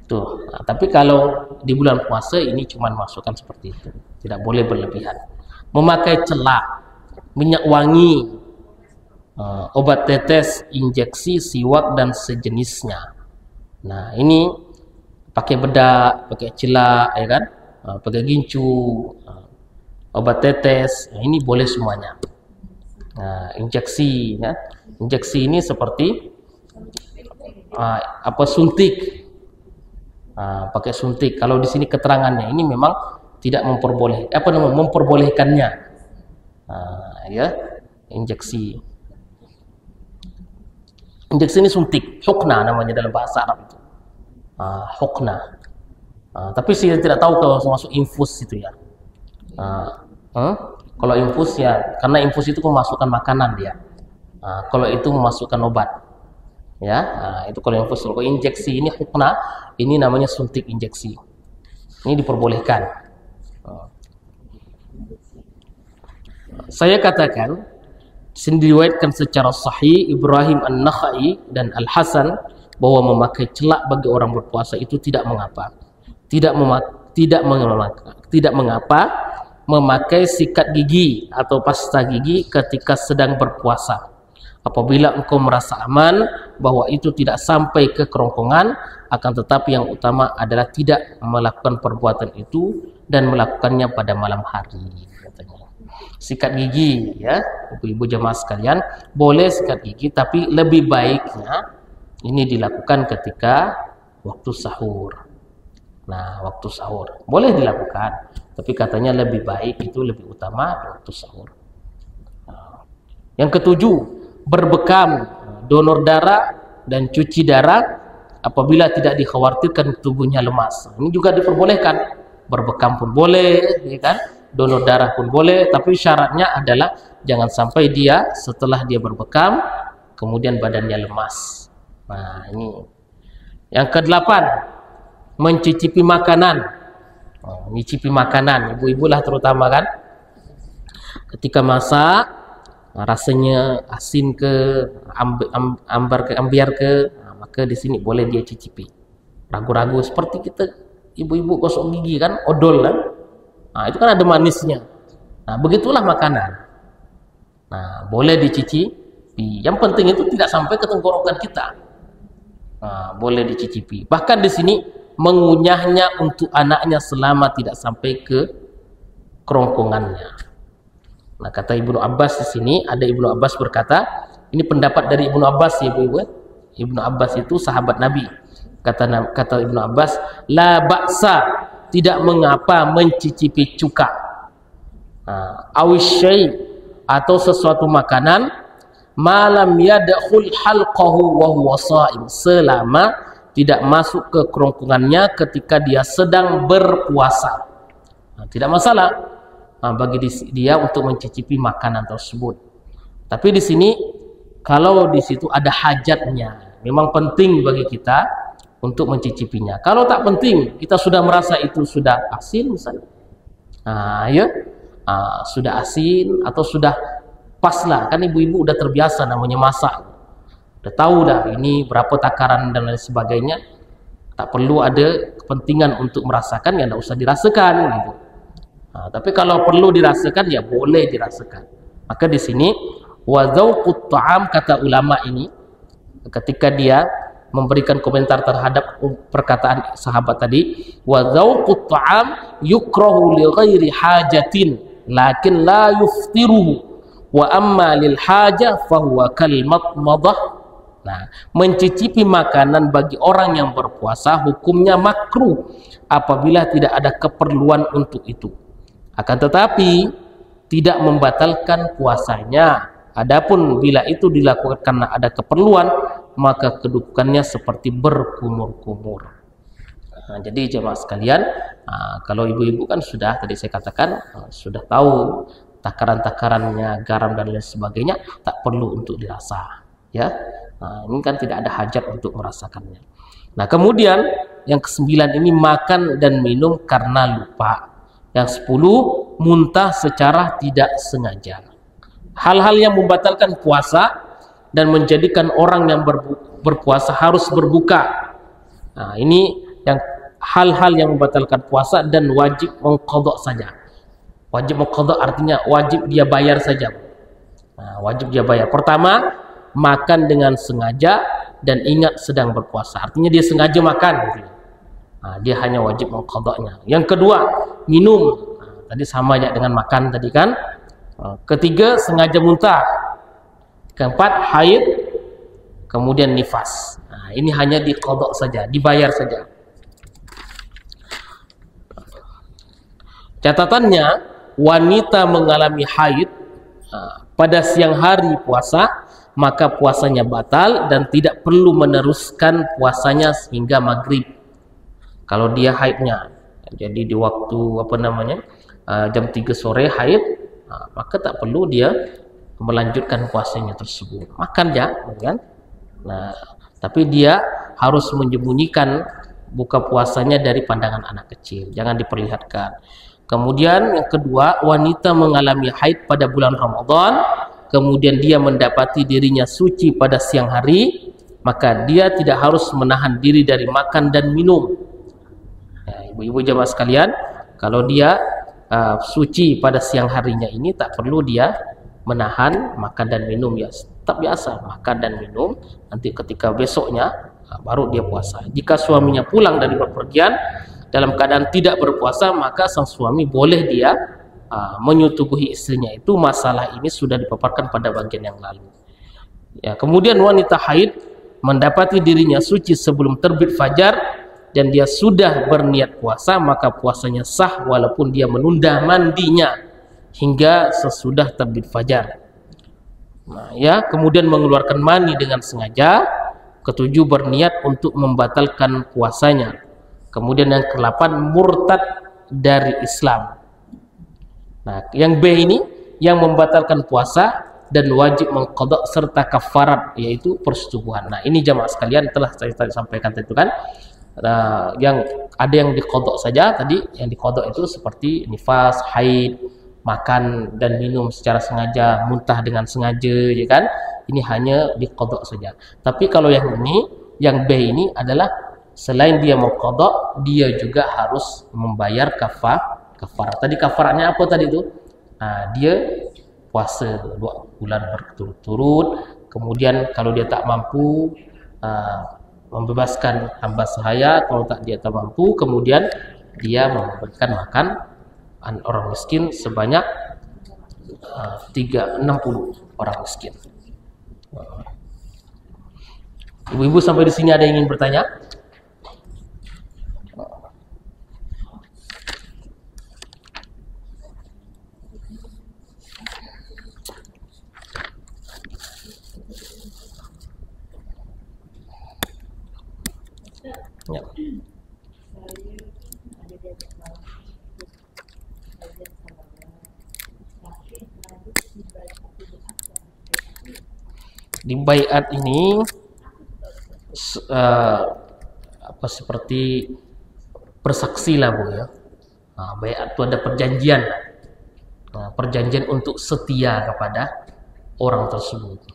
itu. Tapi kalau di bulan puasa ini cuma masukkan seperti itu. Tidak boleh berlebihan. Memakai celak, minyak wangi, obat tetes, injeksi, siwak dan sejenisnya. Nah, ini pakai bedak, pakai celak, ya kan? Pakai gincu, obat tetes, ini boleh semuanya. Injeksi, ya. Injeksi ini seperti suntik. Pakai suntik. Kalau di sini keterangannya ini memang tidak memperbolehkannya. Ya, injeksi. Injeksi ini suntik, hukna namanya dalam bahasa Arab itu. Hukna. Tapi saya tidak tahu kalau masuk infus itu ya. Kalau infus ya, karena infus itu memasukkan makanan dia. Kalau itu memasukkan obat. Ya, itu kalau infus. Kalau injeksi ini hukna, ini namanya suntik injeksi. Ini diperbolehkan. Saya katakan, diriwayatkan secara sahih Ibrahim An-Nakhai dan Al-Hasan bahwa memakai celak bagi orang berpuasa itu tidak mengapa. Tidak mengapa memakai sikat gigi atau pasta gigi ketika sedang berpuasa. Apabila engkau merasa aman bahwa itu tidak sampai ke kerongkongan, akan tetapi yang utama adalah tidak melakukan perbuatan itu dan melakukannya pada malam hari, katanya. Sikat gigi, ya, ibu-ibu jemaah sekalian, boleh sikat gigi, tapi lebih baiknya ini dilakukan ketika waktu sahur. Nah, waktu sahur boleh dilakukan, tapi katanya lebih baik itu lebih utama waktu sahur. Yang ketujuh, berbekam, donor darah dan cuci darah apabila tidak dikhawatirkan tubuhnya lemas. Ini juga diperbolehkan. Berbekam pun boleh, ya kan? Donor darah pun boleh, tapi syaratnya adalah jangan sampai dia setelah dia berbekam kemudian badannya lemas. Nah, ini. Yang kedelapan, mencicipi makanan. Mencicipi makanan, ibu-ibu lah terutama kan. Ketika masak, rasanya asin ke, ambiar ke, maka di sini boleh dia cicipi. Ragu-ragu seperti kita ibu-ibu gosok gigi kan, odol kan. Nah, itu kan ada manisnya. Nah, begitulah makanan. Nah, boleh dicicipi. Yang penting itu tidak sampai ke tenggorokan kita. Nah, boleh dicicipi. Bahkan di sini mengunyahnya untuk anaknya selama tidak sampai ke kerongkongannya. Nah, kata Ibnu Abbas di sini, ada Ibnu Abbas berkata, ini pendapat dari Ibnu Abbas ya ibu-ibu. Ibnu Abbas itu sahabat Nabi. Kata Ibnu Abbas, la ba'sa, tidak mengapa mencicipi cuka. Awisyai, atau sesuatu makanan, malam yadkhul halqahu wa huwa sha'im, selama tidak masuk ke kerongkongannya ketika dia sedang berpuasa. Tidak masalah bagi dia untuk mencicipi makanan tersebut. Tapi di sini kalau di situ ada hajatnya, memang penting bagi kita untuk mencicipinya. Kalau tak penting, kita sudah merasa itu sudah asin misalnya. Sudah asin atau sudah pas lah, kan ibu-ibu udah terbiasa namanya masak. Udah tahu dah ini berapa takaran dan lain sebagainya. Tak perlu ada kepentingan untuk merasakan, ya tidak usah dirasakan gitu. Tapi kalau perlu dirasakan, ya boleh dirasakan. Maka di sini wa dzauqut ta'am, kata ulama ini ketika dia memberikan komentar terhadap perkataan sahabat tadi, wa dzauqut ta'am yukrahu li ghairi hajatin lakin la yuftiruhu wa amma lil hajah fahuwa kal matmadah. Nah, mencicipi makanan bagi orang yang berpuasa hukumnya makruh apabila tidak ada keperluan untuk itu. Akan tetapi tidak membatalkan puasanya. Adapun bila itu dilakukan karena ada keperluan, maka kedudukannya seperti berkumur-kumur. Jadi jemaah sekalian, kalau ibu-ibu kan sudah, tadi saya katakan, sudah tahu takaran-takarannya, garam dan lain sebagainya, tak perlu untuk dirasa. Ya, ini kan tidak ada hajat untuk merasakannya. Nah, kemudian yang ke-9 ini makan dan minum karena lupa. Yang 10, muntah secara tidak sengaja. Hal-hal yang membatalkan puasa dan menjadikan orang yang berpuasa harus berbuka. Nah, ini yang hal-hal yang membatalkan puasa dan wajib mengqadha saja. Wajib mengqadha artinya wajib dia bayar saja. Nah, wajib dia bayar. Pertama, makan dengan sengaja dan ingat sedang berpuasa. Artinya dia sengaja makan gitu. Dia hanya wajib mengqadhanya. Yang kedua, minum. Tadi sama aja dengan makan tadi kan. Ketiga, sengaja muntah. Keempat, haid. Kemudian nifas. Ini hanya diqadha saja, dibayar saja. Catatannya, wanita mengalami haid pada siang hari puasa, maka puasanya batal dan tidak perlu meneruskan puasanya sehingga maghrib. Kalau dia haidnya, jadi di waktu jam 3 sore haid, maka tak perlu dia melanjutkan puasanya tersebut. Makan ya, kan? Nah, tapi dia harus menyembunyikan buka puasanya dari pandangan anak kecil, jangan diperlihatkan. Kemudian yang kedua, wanita mengalami haid pada bulan Ramadan, kemudian dia mendapati dirinya suci pada siang hari, maka dia tidak harus menahan diri dari makan dan minum. Ibu-ibu jemaah sekalian, kalau dia suci pada siang harinya ini, tak perlu dia menahan makan dan minum, ya tetap biasa makan dan minum. Nanti ketika besoknya baru dia puasa. Jika suaminya pulang dari bepergian dalam keadaan tidak berpuasa, maka sang suami boleh dia menyetubuhi istrinya. Itu masalah ini sudah dipaparkan pada bagian yang lalu. Ya, kemudian wanita haid mendapati dirinya suci sebelum terbit fajar dan dia sudah berniat puasa, maka puasanya sah walaupun dia menunda mandinya hingga sesudah terbit fajar. Nah, ya, kemudian mengeluarkan mani dengan sengaja. Ketujuh, berniat untuk membatalkan puasanya. Kemudian yang ke-8, murtad dari Islam. Nah, yang B ini yang membatalkan puasa dan wajib mengqadha serta kafarat yaitu persetubuhan. Nah, ini jamaah sekalian telah saya sampaikan tadi kan. Yang ada yang diqadha saja tadi, yang diqadha itu seperti nifas, haid, makan dan minum secara sengaja, muntah dengan sengaja, ya kan? Ini hanya diqadha saja. Tapi kalau yang ini, yang B ini adalah selain dia mengqadha, dia juga harus membayar kafar. Tadi kafaratnya apa tadi itu? Nah, dia puasa 2 bulan berturut-turut. Kemudian kalau dia tak mampu, membebaskan hamba sahaya. Kalau dia tak mampu, kemudian dia memberikan makan orang miskin sebanyak 60 orang miskin. Ibu-ibu sampai di sini ada yang ingin bertanya? Ya. Di baiat ini seperti bersaksi lah Bu ya. Nah, baiat itu ada perjanjian. Nah, perjanjian untuk setia kepada orang tersebut.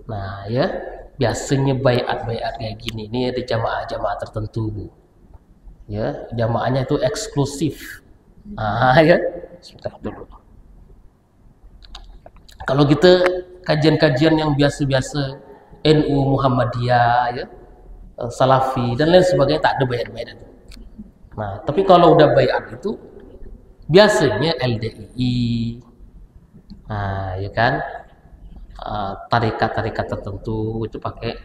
Nah, ya, biasanya baiat kayak gini ini ada jamaah-jamaah tertentu Bu. Ya, jamaahnya itu eksklusif. Ya, sebentar dulu. Kalau kita kajian-kajian yang biasa-biasa NU Muhammadiyah ya, Salafi dan lain sebagainya tak ada baiat itu. Nah, tapi kalau udah baiat itu biasanya LDII, ya kan, tarekat-tarekat tertentu itu pakai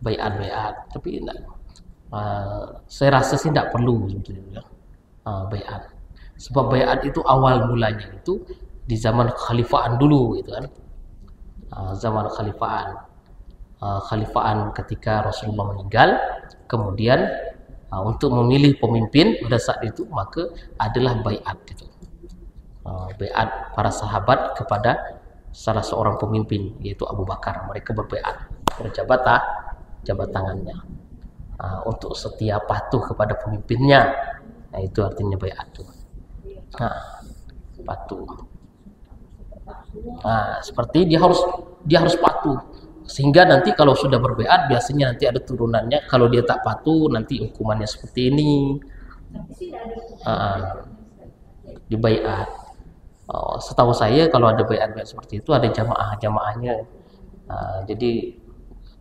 baiat. Tapi saya rasa sih tidak perlu sebetulnya baiat. Sebab baiat itu awal mulanya itu di zaman kekhalifahan dulu gitu kan. Zaman kekhalifahan ketika Rasulullah meninggal, kemudian untuk memilih pemimpin pada saat itu maka adalah baiat itu. Baiat para sahabat kepada salah seorang pemimpin yaitu Abu Bakar. Mereka berbaiat, berjabat tangannya untuk setia patuh kepada pemimpinnya. Nah, itu artinya baiat itu. Patuh. Seperti dia harus patuh sehingga nanti kalau sudah berbaiat biasanya nanti ada turunannya. Kalau dia tak patuh nanti hukumannya seperti ini. Di baiat. Setahu saya kalau ada baiat seperti itu ada jamaahnya. Jadi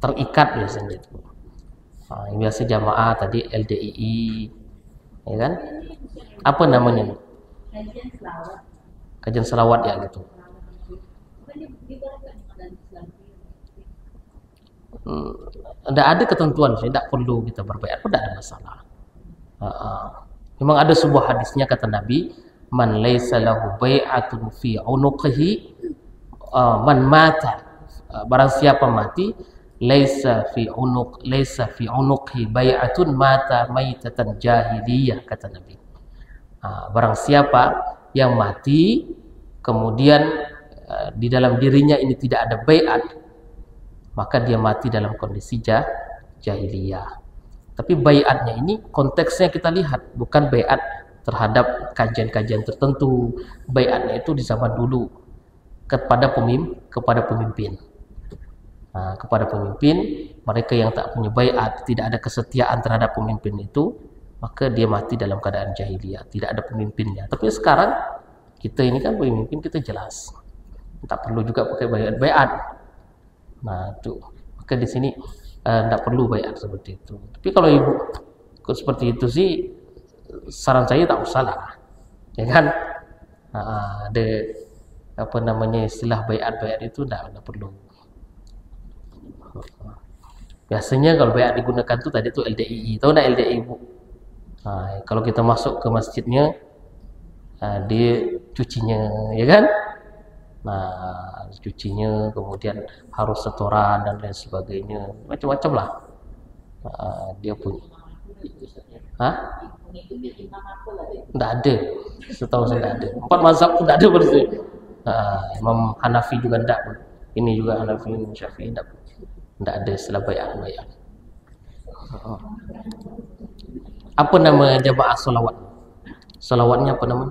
terikat biasanya itu. Biasa jamaah tadi LDII, ya kan? Apa namanya? Kajian selawat ya gitu. Tidak ada ketentuan sih, tidak perlu kita berbaiat, tidak ada masalah. Memang ada sebuah hadisnya kata Nabi, man laisa lahu bai'atun fi unuqihi man mata, barang siapa mati laisa fi unuqhi bai'atun mata maitatan jahiliyah, kata Nabi. Barang siapa yang mati kemudian di dalam dirinya ini tidak ada baiat, maka dia mati dalam kondisi jahiliyah. Tapi baiatnya ini konteksnya kita lihat, bukan baiat terhadap kajian-kajian tertentu. Baiatnya itu di zaman dulu kepada pemimpin. Kepada pemimpin, mereka yang tak punya baiat, tidak ada kesetiaan terhadap pemimpin itu, maka dia mati dalam keadaan jahiliyah, tidak ada pemimpinnya. Tapi sekarang kita ini kan pemimpin, kita jelas tak perlu juga pakai baiat. Nah, itu maka di sini tidak perlu baiat seperti itu. Tapi kalau ibu seperti itu sih saran saya tak usah lah, ya kan? Ada apa namanya istilah baiat itu tidak perlu. Biasanya kalau baiat digunakan tuh tadi tuh LDII, tahu enggak LDII Bu? Kalau kita masuk ke masjidnya, dia cucinya, ya kan? Cucinya, kemudian harus setoran dan lain sebagainya, macam-macam lah. Dia punya. Tidak ada, setahu saya tidak ada. 4 mazhab pun tidak ada bersih. Imam Hanafi juga tidak pun. Ini juga Hanafi, Syafi'i tidak pun. Tidak ada istilah bayat. Apa nama jamaah salawat? Salawatnya apa nama?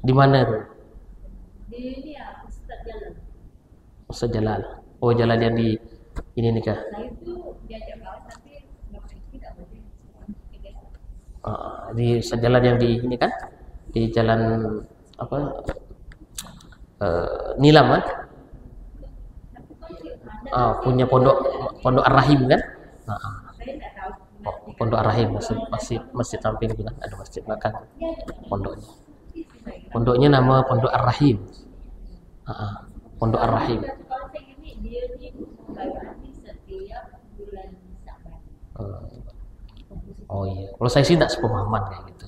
Di mana tu? Di Ustaz Jalal. Ustaz Jalal. Oh, Jalal yang di ini ni kah? Saya tu diajak kawan tapi tidak boleh. Di Ustaz Jalal yang di ini kan? Di jalan apa? Nilam kan? Punya pondok Ar-Rahim kan? Saya tak tahu. Pondok Ar-Rahim masih tampil juga kan? Ada masjid belakang pondoknya. Pondoknya nama Pondok Ar-Rahim. Pondok Ar-Rahim. Kalau saya ini dia ni bayar ni setiap bulan Saban. Oh iya. Kalau saya sih tidak sepemahaman kayak gitu.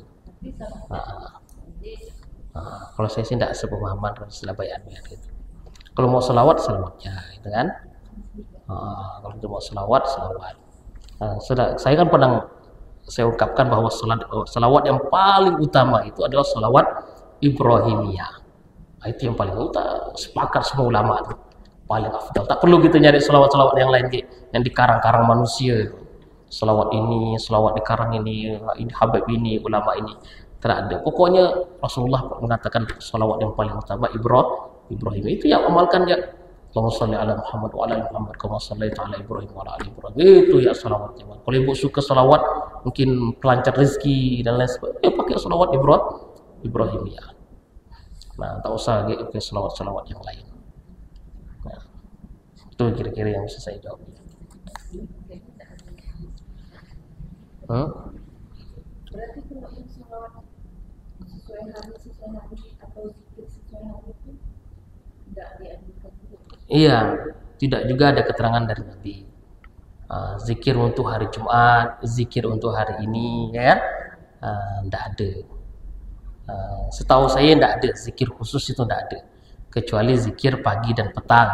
Kalau saya sih tidak sepemahaman istilah bayat gitu. Kalau mau selawatnya, gitu kan? Kalau mau selawat. Saya kan pernah saya ungkapkan bahwa selawat yang paling utama itu adalah selawat Ibrahimiyah. Itu yang paling utama, sepakat semua ulama itu paling afdal. Tak perlu kita nyari selawat-selawat yang lain yang dikarang-karang manusia. Selawat ini, selawat dikarang ini Habib ini, ulama ini. Tidak ada. Pokoknya Rasulullah mengatakan selawat yang paling utama Ibrahim. Itu yang amalkan dia. Allahumma shalli ala Muhammad wa ala Muhammad kama shallaita ala Ibrahim wa ala ali Ibrahim. Itu ya selawatnya. Kalau ibu suka selawat mungkin pelancar rezeki dan lain sebagainya, pakai selawat Ibrahimiyah. Nah, tak usah pakai selawat-selawat yang lain. Nah, itu kira-kira yang bisa saya jawab. Berarti kalau yang selawat sesuai hari atau zikir sesuai hari itu tidak dianjurkan juga. Iya, tidak juga ada keterangan dari Nabi. Zikir untuk hari Jumat, zikir untuk hari ini, ya, tidak ada. Setahu saya tidak ada zikir khusus, itu tidak ada, kecuali zikir pagi dan petang.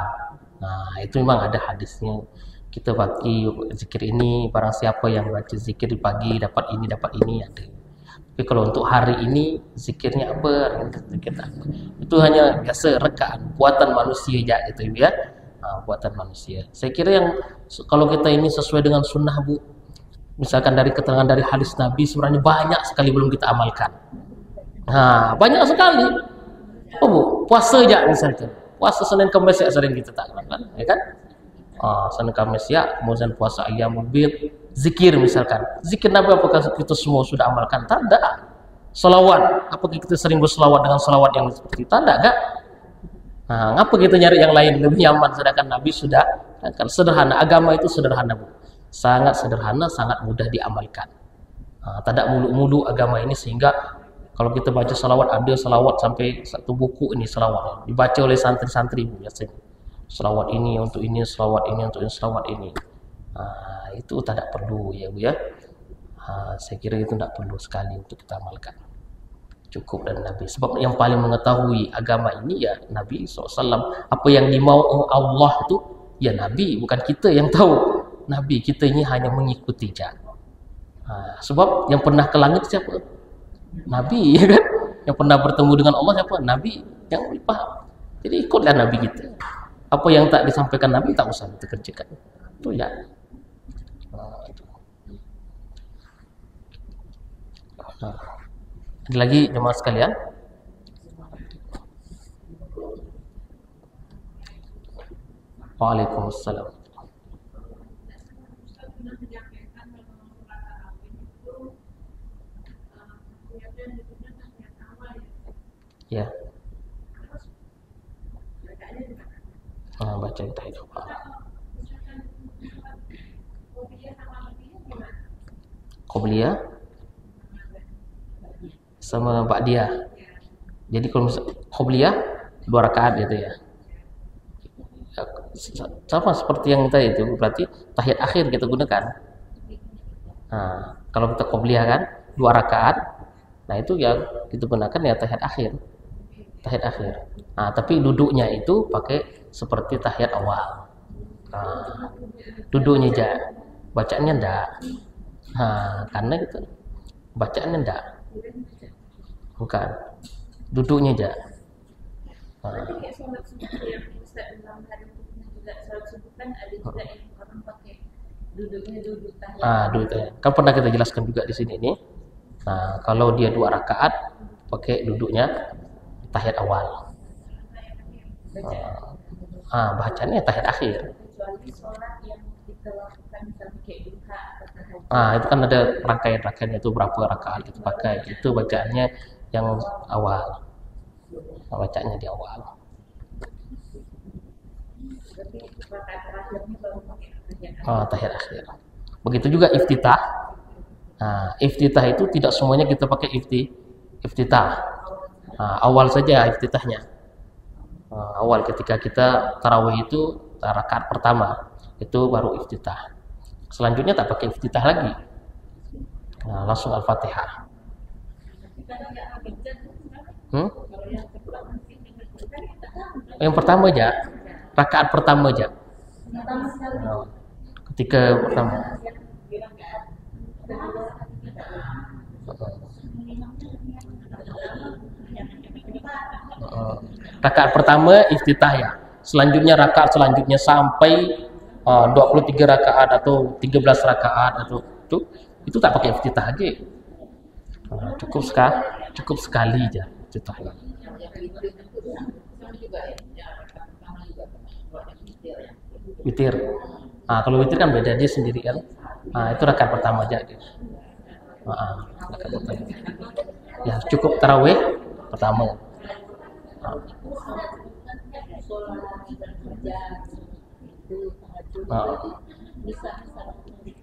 Nah, itu memang ada hadisnya. Kita bagi zikir ini, barang siapa yang baca zikir di pagi dapat ini ada. Tapi kalau untuk hari ini zikirnya apa? Zikir apa? Itu hanya biasa rekaan buatan manusia aja itu ya. Buatan manusia. Saya kira yang kalau kita ini sesuai dengan sunnah Bu, misalkan dari keterangan dari hadis Nabi sebenarnya banyak sekali belum kita amalkan. Banyak sekali. Oh Bu, puasa aja misalkan. Puasa Senin Kamis ya sering kita tak amalkan, ya kan? Senin Kamis ya, kemudian puasa Ayyamul Bid, zikir misalkan. Zikir Nabi apakah kita semua sudah amalkan? Tak ada. Selawat, apakah kita sering berselawat dengan selawat yang seperti itu? Tak ada, enggak? Ngapa kita nyari yang lain lebih nyaman sedangkan Nabi sudah kan sederhana. Agama itu sederhana Bu. Sangat sederhana, sangat mudah diamalkan. Tak ada mulu-mulu agama ini sehingga kalau kita baca salawat, ada salawat sampai satu buku ini salawat dibaca oleh santri-santri biasanya. Salawat ini untuk ini, salawat ini untuk ini, salawat ini. Itu tidak perlu ya Bu ya. Saya kira itu tidak perlu sekali untuk kita amalkan. Cukup dari Nabi. Sebab yang paling mengetahui agama ini ya Nabi SAW. Apa yang dimau Allah itu ya Nabi, bukan kita yang tahu. Nabi, kita ini hanya mengikuti jalan. Sebab yang pernah ke langit siapa? Nabi, ya kan? Yang pernah bertemu dengan Allah siapa? Nabi yang paham. Jadi ikutlah Nabi kita. Apa yang tak disampaikan Nabi tak usah kita kerjakan. Itu ya. Ada lagi jemaah sekalian? Waalaikumsalam. Ya. Baca kita itu. Qobliyah sama ba'diyah. Jadi kalau qobliyah 2 rakaat gitu ya. Sama seperti yang tadi itu, berarti tahiyat akhir kita gunakan. Kalau kita qobliyah kan 2 rakaat. Nah, itu ya kita gunakan ya tahiyat akhir. Tahiyat akhir. Tapi duduknya itu pakai seperti tahiyat awal. Duduknya aja. bacaannya enggak. Karena itu bacaannya enggak. Bukan. Duduknya aja. Berarti kayak sholat subuh yang Ustaz bilang hari itu juga sholat subuh kan ada juga yang orang pakai duduknya duduk tahiyat. Duduk tahiyat. Kan pernah kita jelaskan juga di sini nih. Nah, kalau dia 2 rakaat pakai duduknya tahiyat awal. Bacaannya tahiyat akhir. Kecuali sholat yang kita lakukan misalnya kayak duha atau tahajud. Itu kan ada rangkaian-rangkaiannya itu berapa rakaat itu pakai. Itu bacaannya yang awal. Bacaannya di awal. Berarti rakaat terakhirnya baru pakai tahiyat. Tahiyat akhir. Begitu juga iftitah. Iftitah itu tidak semuanya kita pakai iftitah. Awal saja iftitahnya. Awal ketika kita tarawih itu rakaat pertama itu baru iftitah. Selanjutnya tak pakai iftitah lagi. Langsung Al-Fatihah. Yang pertama aja, rakaat pertama aja. Ketika pertama. Rakaat pertama iftitah ya. Selanjutnya rakaat selanjutnya sampai 23 rakaat atau 13 rakaat atau itu tak pakai iftitah aja. Cukup sekali aja iftitahnya. Witir. Kalau witir kan beda, dia sendiri kan. Itu rakaat pertama aja. Rakaat pertama. Ya, cukup tarawih pertama.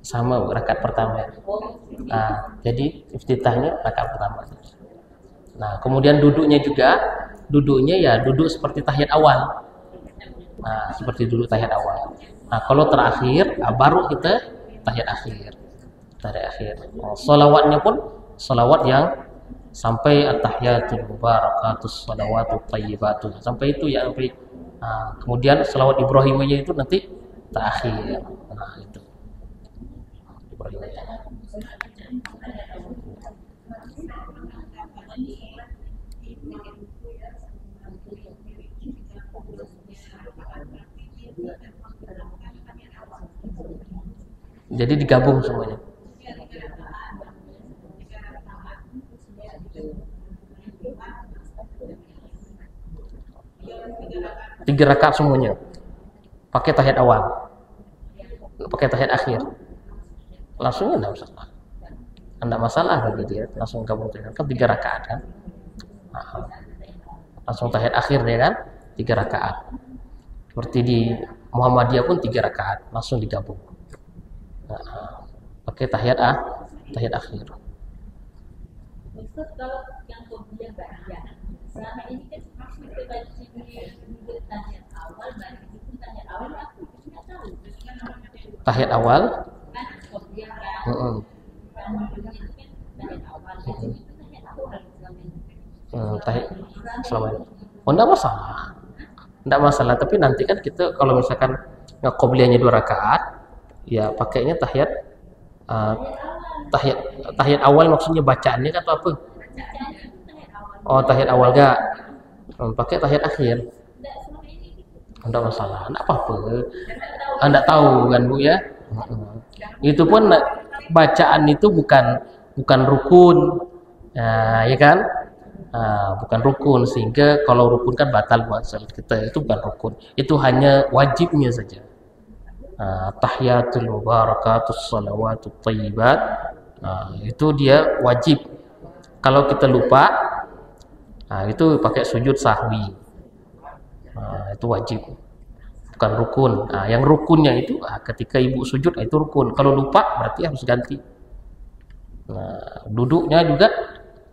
Sama rakaat pertama. Jadi iftitahnya rakaat pertama. Kemudian duduknya ya duduk seperti tahiyat awal. Seperti duduk tahiyat awal. Kalau terakhir baru kita tahiyat akhir. Sholawatnya pun sholawat yang sampai at-tahiyatul mubarakatus shalawatut thayyibatun. Sampai itu ya sampai kemudian sholawat Ibrahimiyah itu nanti terakhir. Itu. Ibrahimiyah. Jadi digabung semuanya. Tiga rakaat semuanya. Pakai tahiyat awal. Pakai tahiyat akhir. Langsungnya enggak masalah. Enggak masalah bagi dia, langsung gabung kan 3 rakaat kan. Langsung tahiyat akhir dia kan 3 rakaat. Seperti di Muhammadiyah pun 3 rakaat, langsung digabung. Pakai tahiyat akhir. Ustaz, kalau yang kemudian bahagia, selama ini kan masih kita baca di tahiyat awal, baik itu tahiyat awal aku tidak tahu. Tahiyat awal. Kan kemudian yang menunjukkan itu kan tahiyat awal, itu tahiyat awal Tahiyat selama ini. Enggak masalah. Enggak masalah, tapi nanti kan kita kalau misalkan qobliyahnya 2 rakaat, ya pakainya tahiyat awal maksudnya bacaannya kan apa? Tahiyat awal enggak. Pakai tahiyat akhir. Enggak masalah, enggak apa-apa. Anda tahu kan Bu ya? Itu pun bacaan itu bukan rukun. Ya kan? Bukan rukun, sehingga kalau rukun kan batal buat salat kita. Itu bukan rukun. Itu hanya wajibnya saja. Tahiyatul mubarakatus salawatut thayyibat. Itu dia wajib. Kalau kita lupa, itu pakai sujud sahwi. Itu wajib. Bukan rukun. Yang rukunnya itu ketika ibu sujud itu rukun. Kalau lupa berarti harus ganti. Duduknya juga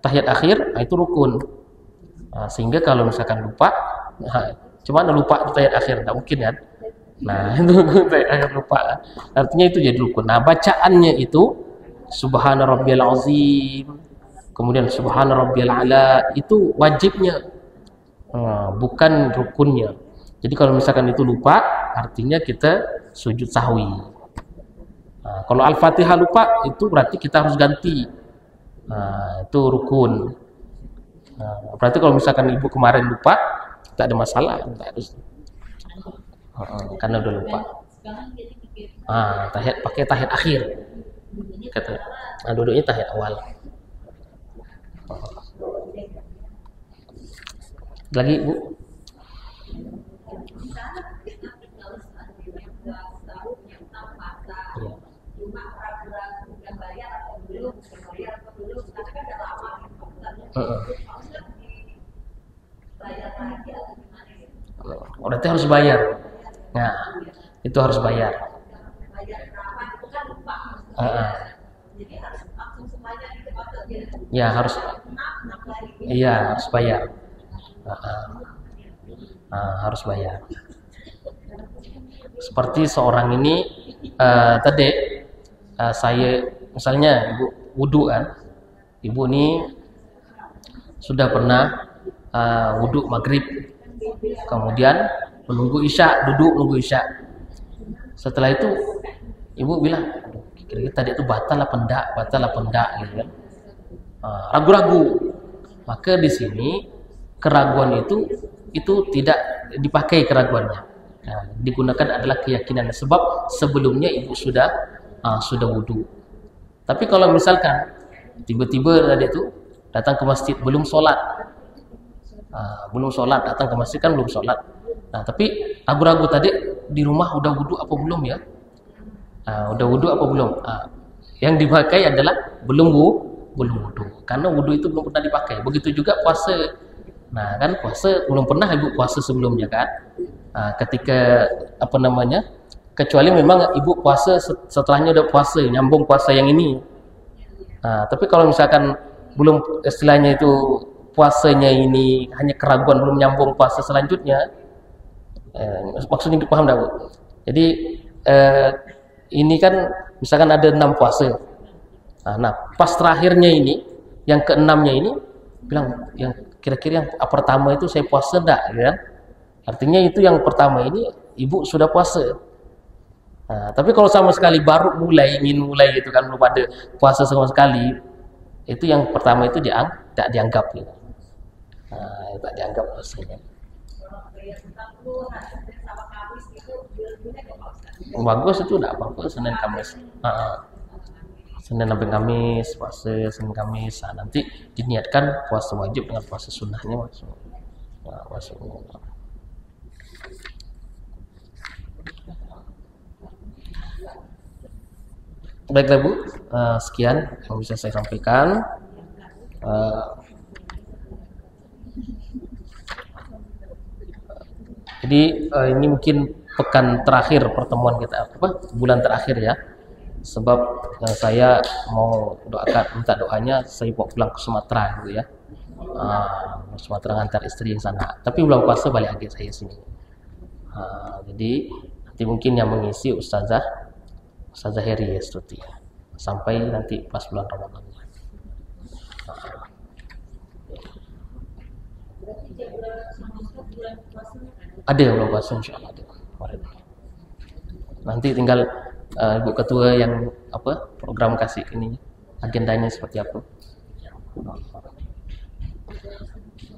tahiyat akhir itu rukun. Sehingga kalau misalkan lupa, cuma lupa tahiyat akhir, enggak mungkin kan? Itu tahiyat akhir lupa. Artinya itu jadi rukun. Bacaannya itu subhana rabbiyal azim, kemudian subhana rabbiyal ala, itu wajibnya. Bukan rukunnya. Jadi kalau misalkan itu lupa, artinya kita sujud sahwi. Kalau Al-Fatihah lupa, itu berarti kita harus ganti. Itu rukun. Berarti kalau misalkan ibu kemarin lupa, tak ada masalah, tak harus. Karena udah lupa. Tahiyat pakai tahiyat akhir. Kata, duduknya tahiyat awal. Lagi Bu? Berarti harus bayar. Nah, itu harus bayar. Ya harus. Iya harus bayar. Harus bayar. Seperti seorang ini tadi saya misalnya ibu wudu kan, ibu ini sudah pernah wudu maghrib, kemudian menunggu isya, duduk menunggu isya. Setelah itu ibu bilang, kira-kira tadi itu batal apa enggak gitu kan. Ragu-ragu. Maka di sini keraguan itu tidak dipakai keraguannya. Digunakan adalah keyakinan, sebab sebelumnya ibu sudah wudu. Tapi kalau misalkan tiba-tiba tadi itu datang ke masjid belum sholat, datang ke masjid kan belum sholat. Tapi ragu-ragu tadi di rumah udah wudu apa belum ya? Udah wudu apa belum? Yang dipakai adalah belum wudu, karena wudu itu belum pernah dipakai. Begitu juga puasa. Nah kan puasa belum pernah ibu puasa sebelumnya kan? Ketika kecuali memang ibu puasa setelahnya udah puasa, nyambung puasa yang ini. Tapi kalau misalkan belum, istilahnya itu puasanya ini hanya keraguan, belum nyambung puasa selanjutnya, maksudnya dipaham enggak Bu? Jadi ini kan misalkan ada 6 puasa. Nah pas terakhirnya ini, yang ke-6-nya ini bilang, yang kira-kira yang pertama itu saya puasa enggak ya? Artinya itu yang pertama ini ibu sudah puasa. Tapi kalau sama sekali baru ingin mulai gitu kan, belum ada puasa sama sekali, itu yang pertama itu tak dianggap gitu. Tak dianggap puasanya. Bagus itu enggak apa-apa, Senin Kamis. Senin sampai Kamis puasa, Senin Kamis. Nanti diniatkan puasa wajib dengan puasa sunnahnya masuk. Baiklah Bu, sekian yang bisa saya sampaikan. Jadi ini mungkin pekan terakhir pertemuan kita, bulan terakhir ya. Sebab saya mau minta doanya, saya mau pulang ke Sumatera gitu ya. Sumatera ngantar istri yang sana. Tapi bulan puasa balik lagi saya sini. Jadi nanti mungkin yang mengisi Ustazah Heri Yastuti sampai nanti pas bulan Ramadan. Ada bulan puasa insyaallah ada. Nanti tinggal Ibu Ketua yang program kasih ini agendanya seperti apa.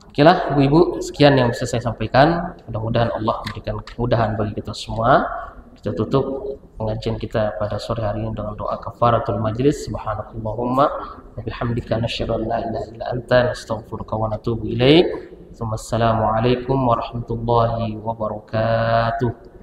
Oke lah Ibu-ibu, sekian yang bisa saya sampaikan. Mudah-mudahan Allah memberikan kemudahan bagi kita semua. Kita tutup pengajian kita pada sore hari ini dengan doa kafaratul majlis. Subhanakallahumma wa bihamdika nasyhadu an la ilaha illa anta nastaghfiruka wa natubu ilaik. Wassalamualaikum warahmatullahi wabarakatuh.